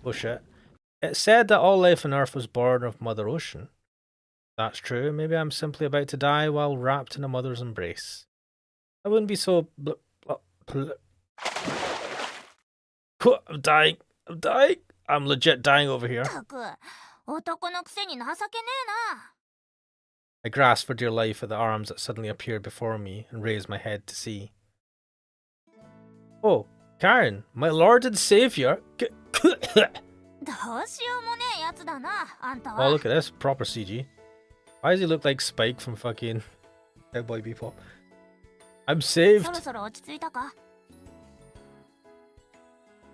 Oh shit. It said that all life on Earth was born of Mother Ocean. If that's true, maybe I'm simply about to die while wrapped in a mother's embrace. I wouldn't be so... I'm dying. I'm dying. I'm legit dying over here. ったく、男のくせに情けねえな。 I grasped for dear life at the arms that suddenly appeared before me and raised my head to see. Oh, Karen, my lord and savior. どうしようもねえやつだな、あんた Oh, は。 look at this. Proper CG. Why does he look like Spike from fucking Cowboy Bebop? I'm そ saved. ろそろ落ち着いたか？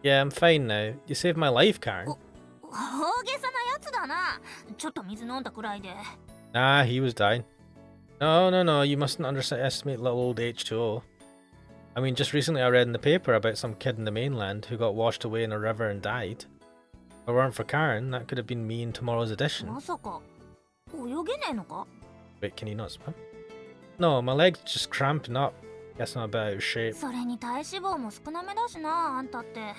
Yeah, I'm fine now. You saved my life, Karen. 大げさなやつだな。ちょっと水飲んだくらいで。 Nah, he was dying. No, you mustn't underestimate little old H2O. I mean, just recently I read in the paper about some kid in the mainland who got washed away in a river and died. If it weren't for Karen, that could have been me in tomorrow's edition. まさか泳げねえのか？ Wait, can you not swim? No, my leg's just cramping up. Guess I'm a bit out of shape. それに体脂肪も少なめだしな、あんたって。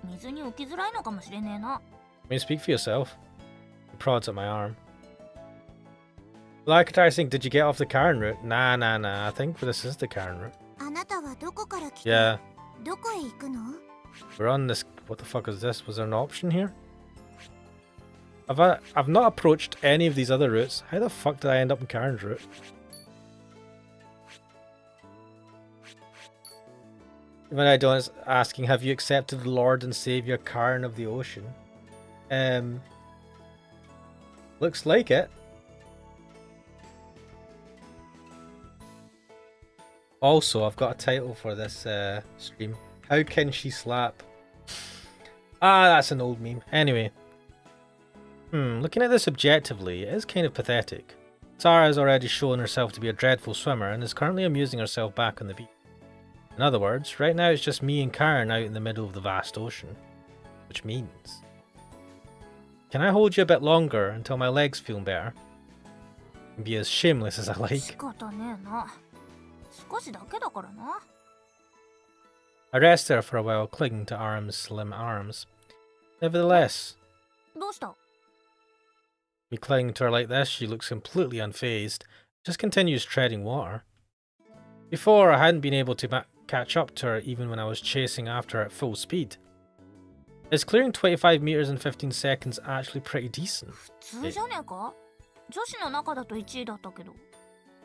水に浮きづらいのかもしれねえな。I mean, speak for yourself. He prods at my arm. Like I think, did you get off the Karen route? Nah. I think this is the Karen route. あなたはどこから来て Yeah, どこへ行くの？ we're on this. What the fuck is this? Was there an option here? I've not approached any of these other routes. How the fuck did I end up in Karen's route? Even I don't asking, have you accepted the Lord and Savior Karen of the Ocean? Looks like it. Also, I've got a title for this stream. How can she slap? Ah, that's an old meme. Anyway. Looking at this objectively, it is kind of pathetic. Sarah has already shown herself to be a dreadful swimmer and is currently amusing herself back on the beach. In other words, right now it's just me and Karen out in the middle of the vast ocean. Which means... Can I hold you a bit longer until my legs feel better? And be as shameless as I like. 仕方ねえな。少しだけだからな。I rest there for a while, clinging to Aram's slim arms. Nevertheless, どうした？ me clinging to her like this, she looks completely unfazed, just continues treading water. Before, I hadn't been able to catch up to her even when I was chasing after her at full speed. Is clearing 25 meters in 15 seconds actually pretty decent? 普通じゃねえか？女子の中だと1位だったけど。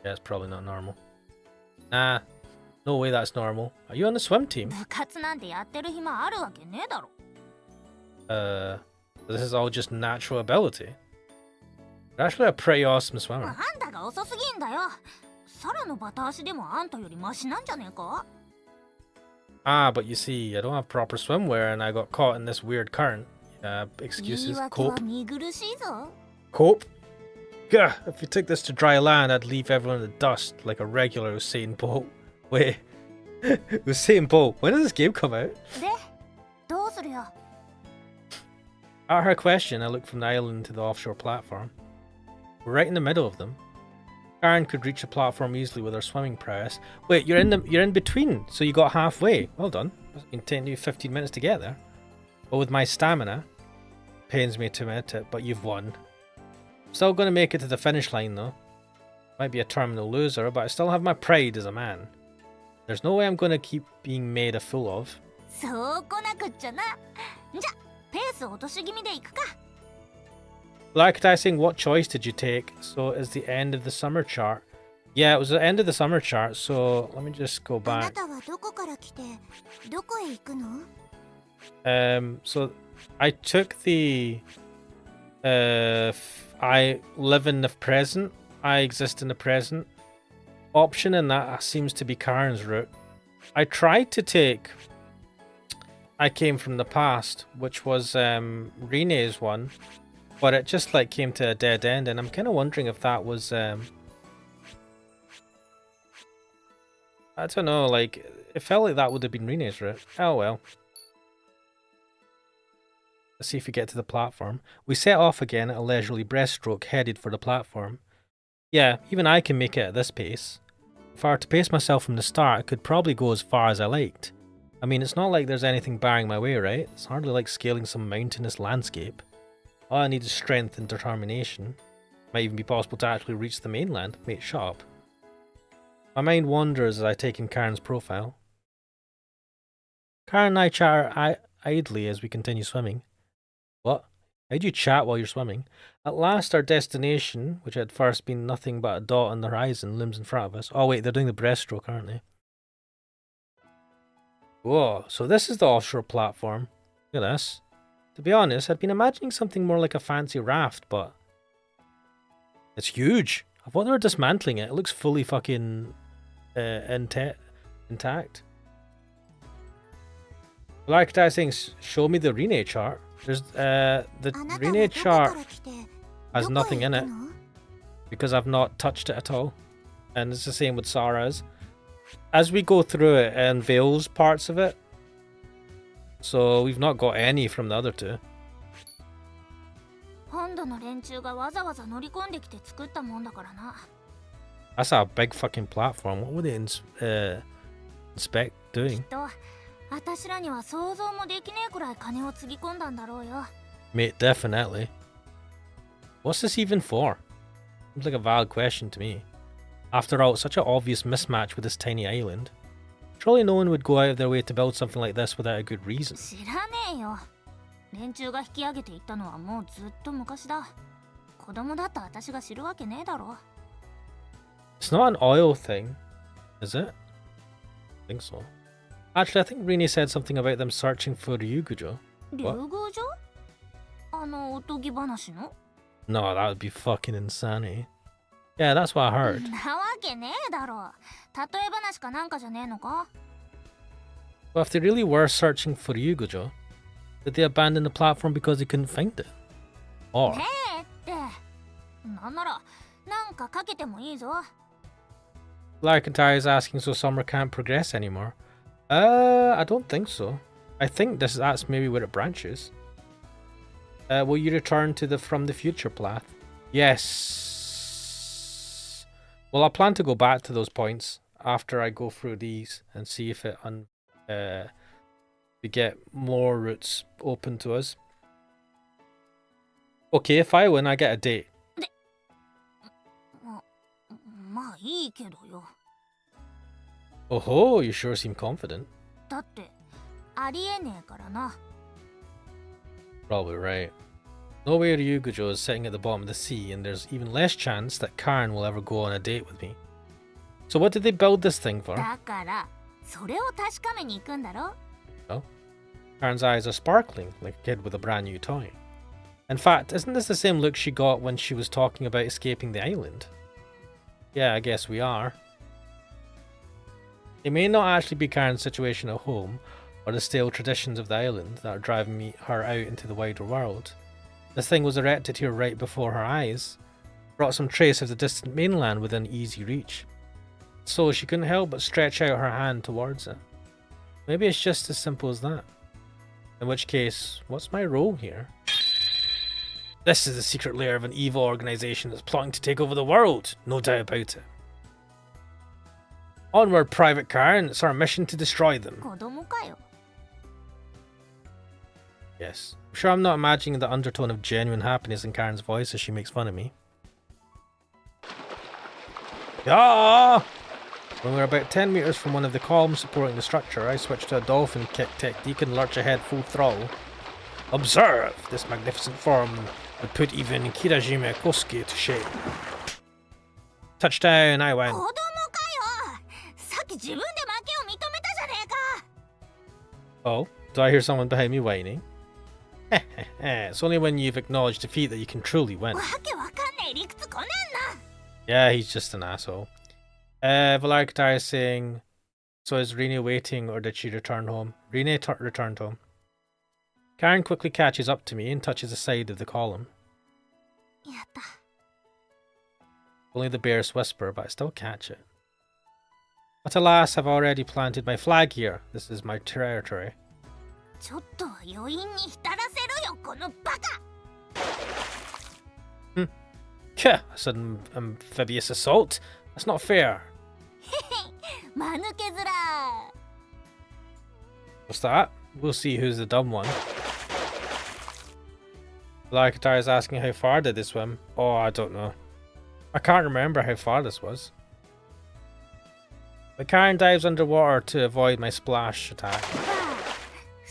Yeah, it's probably not normal. Nah, no way that's normal. Are you on the swim team? 部活なんてやってる暇あるわけねえだろ。This is all just natural ability. You're actually a pretty awesome swimmer. あんたが遅すぎんだよ。サラのバタ足でもあんたよりマシなんじゃねえか？ Ah, but you see, I don't have proper swimwear and I got caught in this weird current. 言 Excuses. い訳は Cope. 見苦しいぞ。 Cope. Gah, if you took this to dry land, I'd leave everyone in the dust like a regular Usain Bolt. Wait. Usain Bolt, when does this game come out? で、どうするよ？ At her question, I looked from the island to the offshore platform. We're right in the middle of them. Karen could reach the platform easily with her swimming prowess. Wait, you're in between, so you got halfway. Well done. It's been taking you 15 minutes to get there. But with my stamina, pains me to admit it, but you've won. Still going to make it to the finish line though. Might be a terminal loser, but I still have my pride as a man. There's no way I'm going to keep being made a fool of. そう来なくっちゃな。じゃ、ペース落とし気味で行くか。Like asking, what choice did you take? So it's the end of the summer chart. Yeah, it was the end of the summer chart, so let me just go あな back. たはどこから来てどこへ行くの？ So I took the I live in the present, I exist in the present option, and that seems to be Karen's route. I tried to take I came from the past, which was Rene's one, but it just like came to a dead end, and I'm kind of wondering if that was I don't know, like it felt like that would have been Rene's route. Oh well. Let's see if we get to the platform. We set off again at a leisurely breaststroke, headed for the platform. Yeah, even I can make it at this pace. If I were to pace myself from the start, I could probably go as far as I liked. I mean, it's not like there's anything barring my way, right? It's hardly like scaling some mountainous landscape. All I need is strength and determination. Might even be possible to actually reach the mainland. Mate, shut up. My mind wanders as I take in Karen's profile. Karen and I chat idly as we continue swimming. What? How do you chat while you're swimming? At last, our destination, which had first been nothing but a dot on the horizon, looms in front of us. Oh wait, they're doing the breaststroke, aren't they? Whoa, so this is the offshore platform. Look at this. To be honest, I'd been imagining something more like a fancy raft, but... It's huge! I thought they were dismantling it. It looks fully fucking... intact. Like that saying, show me the Rene chart. There's the あなたは Rene どこか chart ら来て has どこへ nothing 行 in く it の？ because I've not touched it at all. And it's the same with Sarah's. As we go through it, it unveils parts of it. So we've not got any from the other two. 本土の連中がわざわざ乗り込んできて作ったもんだからな。 That's a big fucking platform. What would they expect doing? と私らには想像もできねえくらい金をつぎ込んだんだろうよ。 Mate, definitely. What's this even for? Seems like a valid question to me. After all, it's such an obvious mismatch with this tiny island. Surely no one would go out of their way to build something like this without a good reason. 知らねえよ。連中が引き上げていったのはもうずっと昔だ。子供だった私が知るわけねえだろ。 It's not an oil thing, is it? I think so. Actually, I think Rini said something about them searching for Ryugujo. 竜宮城？あのおとぎ話の？ No, that would be fucking insanity. Yeah, that's what I heard. なわけねえだろ。例え話かなんかじゃねえのか？ Well, if they really were searching for Ryugujo, did they abandon the platform because they couldn't find it? Or... ねえって。なんならなんかかけてもいいぞ。 Larkentai is asking so Summer can't progress anymore. I don't think so. I think that's maybe where it branches. Will you return to the From the Future path? Yes. Well, I plan to go back to those points after I go through these and see if we get more routes open to us. Okay, if I win, I get a date. まあいいけどよ。 Oh ho, you sure seem confident. だってありえねえからな。 Probably right. No way Ryugujo is sitting at the bottom of the sea, and there's even less chance that Karen will ever go on a date with me. So what did they build this thing for? だからそれを確かめに行くんだろ。 Well, Karen's eyes are sparkling like a kid with a brand new toy. In fact, isn't this the same look she got when she was talking about escaping the island? Yeah, I guess we are. It may not actually be Karen's situation at home, or the stale traditions of the island that are driving her out into the wider world. This thing was erected here right before her eyes, brought some trace of the distant mainland within easy reach. So she couldn't help but stretch out her hand towards it. Maybe it's just as simple as that. In which case, what's my role here? This is the secret lair of an evil organization that's plotting to take over the world, no doubt about it. Onward, Private Karen, it's our mission to destroy them. 子供かよ。 Yes. I'm sure I'm not imagining the undertone of genuine happiness in Karen's voice as she makes fun of me. Yeah! When we were about 10 meters from one of the columns supporting the structure, I switched to a dolphin kick technique and lurch ahead full throttle. Observe! This magnificent form would put even Kirajime Kosuke to shame. Touchdown, I 子 win. 供かよ。さっき自分で負けを認めたじゃねえか。 Oh, do I hear someone behind me whining? It's only when you've acknowledged defeat that you can truly win. わけわかんねえ理屈こねんな。 Yeah, he's just an asshole. Valarkatar is saying, so is Rene waiting or did she return home? Rene returned home. Karen quickly catches up to me and touches the side of the column. やった。 Only the barest whisper, but I still catch it. But alas, I've already planted my flag here. This is my territory. ちょっとは余韻に浸らせろよこのバカ。 Kyah, a sudden amphibious assault? That's not fair. 間抜け面。 What's that? We'll see who's the dumb one. Valarkatar is asking how far did they swim? Oh, I don't know. I can't remember how far this was. But Karen dives underwater to avoid my splash attack.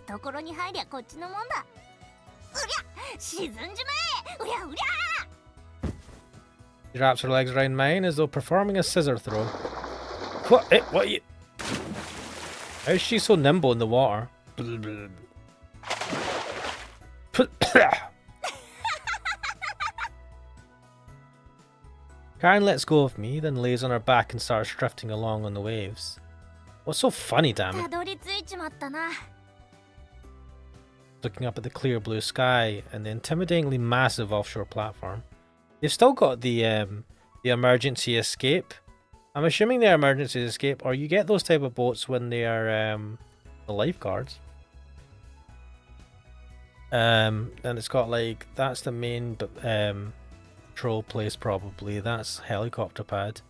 懐に入りゃこっちのもんだ。うりゃ沈んじまえ。うりゃうりゃ。 She wraps her legs around mine as though performing a scissor throw. What? What are you? How is she so nimble in the water? Karen lets go of me, then lays on her back and starts drifting along on the waves. What's so funny, damn た it? どり着いちまったな。 Looking up at the clear blue sky and the intimidatingly massive offshore platform. They've still got the emergency escape. I'm assuming they're emergency escape, or you get those type of boats when they are the lifeguards. And it's got like, that's the main patrol place probably. That's helicopter pad.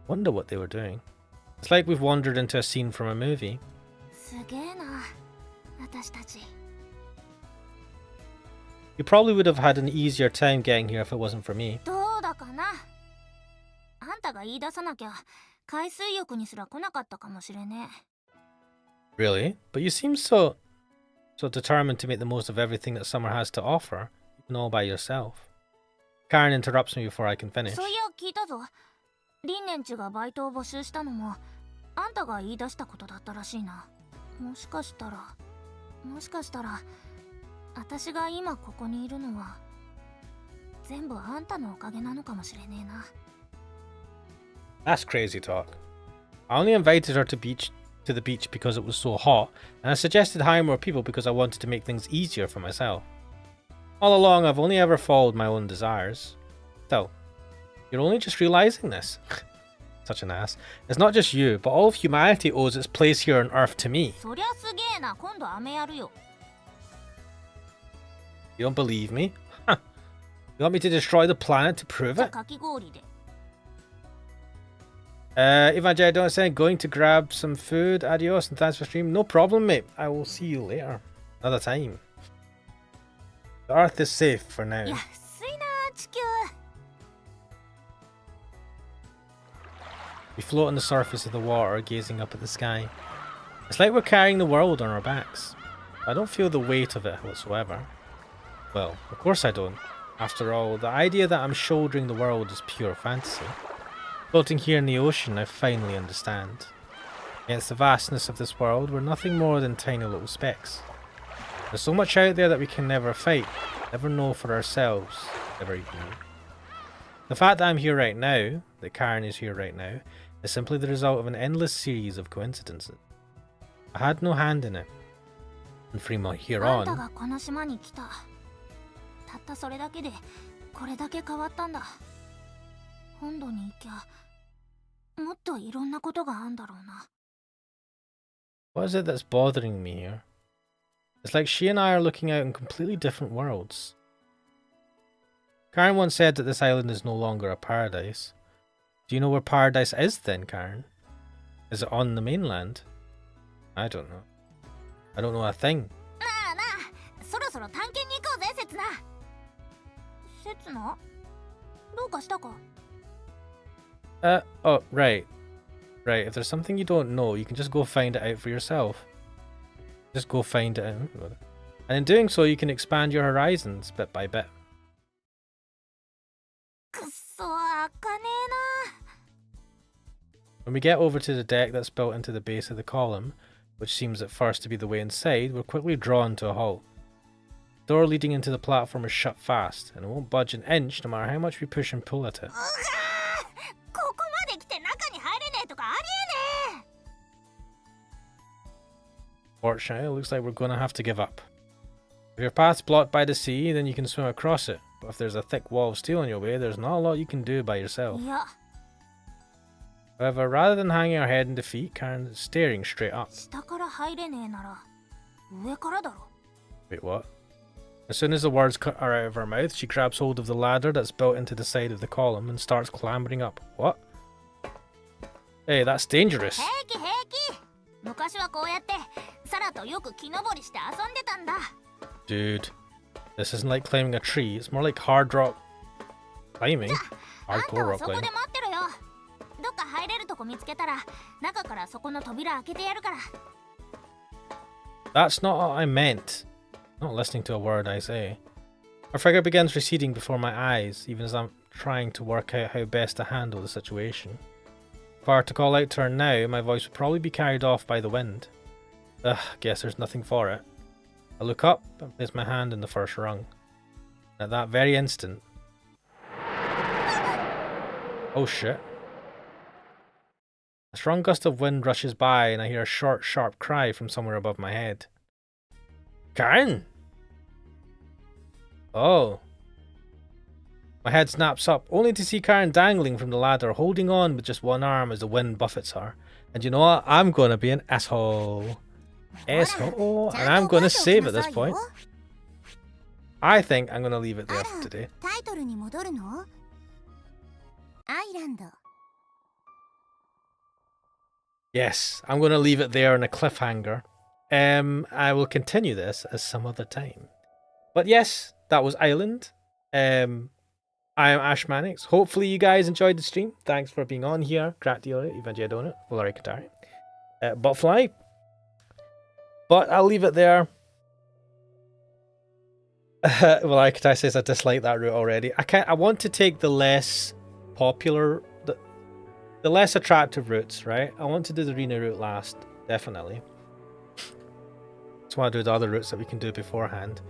Wonder what they were doing. It's like we've wandered into a scene from a movie. すげえな私たち。 You probably would have had an easier time getting here if it wasn't for me. どうだかな。あんたが言い出さなきゃ海水浴にすら来なかったかもしれねえ。 Really? But you seem so determined to make the most of everything that summer has to offer, even all by yourself. Karen interrupts me before I can finish. そういや聞いたぞ。リンネンチがバイトを募集したのもあんたが言い出したことだったらしいな。もしかしたら私が今ここにいるのは全部あんたのおかげなのかもしれねえな。 That's crazy talk. I only invited her to the beach because it was so hot, and I suggested hiring more people because I wanted to make things easier for myself. All along, I've only ever followed my own desires. Still, you're only just realizing this. Such an ass. It's not just you, but all of humanity owes its place here on Earth to me. そりゃすげえな。今度飴やるよ。 You don't believe me? Huh. You want me to destroy the planet to prove じゃあ it? かき氷で。 Evangelii, don't say going to grab some food. Adios and thanks for stream. No problem, mate. I will see you later. Another time. The Earth is safe for now. 安いな地球。 We float on the surface of the water, gazing up at the sky. It's like we're carrying the world on our backs. I don't feel the weight of it whatsoever. Well, of course I don't. After all, the idea that I'm shouldering the world is pure fantasy. Floating here in the ocean, I finally understand. Against the vastness of this world, we're nothing more than tiny little specks. There's so much out there that we can never fight, never know for ourselves, never even know. The fact that I'm here right now, that Karen is here right now, is simply the result of an endless series of coincidences. I had no hand in it. And from here あんた on, がこの島に来た。たったそれだけでこれだけ変わったんだ。本土に行きゃもっといろんなことがあんだろうな。 what is it that's bothering me here? It's like she and I are looking out in completely different worlds. Karen once said that this island is no longer a paradise. Do you know where paradise is then, Karen? Is it on the mainland? I don't know. I don't know a thing. なあなあ、そろそろ探検に行こうぜ、セツナ。セツナ？どうかしたか？ Oh, right. Right, if there's something you don't know, you can just go find it out for yourself. Just go find it out. And in doing so, you can expand your horizons bit by bit. くっそ、あかねえな。 When we get over to the deck that's built into the base of the column, which seems at first to be the way inside, we're quickly drawn to a halt. The door leading into the platform is shut fast, and it won't budge an inch no matter how much we push and pull at it. ここまで来て中に入れねえとかありえね Fortunately, it looks like we're going to have to give up. If your path's blocked by the sea, then you can swim across it. But if there's a thick wall of steel in your way, there's not a lot you can do by え。 yourself. いや、 However, rather than hanging our head in defeat, Karen is staring straight up. 下から入れねえなら上からだろ。 Wait, what? As soon as the words are out of her mouth, she grabs hold of the ladder that's built into the side of the column and starts clambering up. What? Hey, that's dangerous. 平気平気。昔はこうやってサラとよく木登りして遊んでたんだ。 Dude, this isn't like climbing a tree, it's more like hard rock climbing. あんた Hardcore は rock そこで climbing. 待ってろよ。どっか入れるとこ見つけたら中からそこの扉開けてやるから。 That's not what I meant. Not listening to a word I say. Our figure begins receding before my eyes, even as I'm trying to work out how best to handle the situation. If I were to call out to her now, my voice would probably be carried off by the wind. Ugh, guess there's nothing for it. I look up and place my hand in the first rung. At that very instant... Oh shit. A strong gust of wind rushes by and I hear a short, sharp cry from somewhere above my head. Karen! Oh. My head snaps up, only to see Karen dangling from the ladder, holding on with just one arm as the wind buffets her. And you know what? I'm gonna be an asshole. Asshole. And I'm gonna save at this point. I think I'm gonna leave it there for today. タイトルに戻るの？アイランド Yes, I'm going to leave it there on a cliffhanger. I will continue this at some other time. But yes, that was Island. I am Ash Mannix. Hopefully you guys enjoyed the stream. Thanks for being on here. Kratio, Evangelia Donut, Volari Katari, Botfly. But I'll leave it there. Volari Katari says I dislike that route already. I want to take the less popular, the less attractive routes, right? I want to do the arena route last, definitely. Just want to do the other routes that we can do beforehand.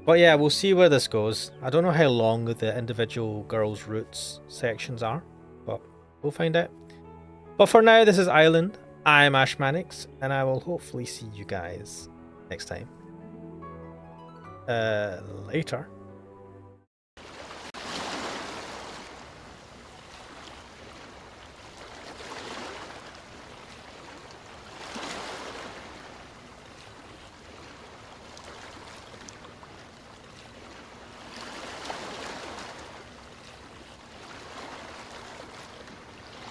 But yeah, we'll see where this goes. I don't know how long the individual girls' routes sections are, but we'll find out. But for now, this is Island. I'm Ash Mannix, and I will hopefully see you guys next time. Later.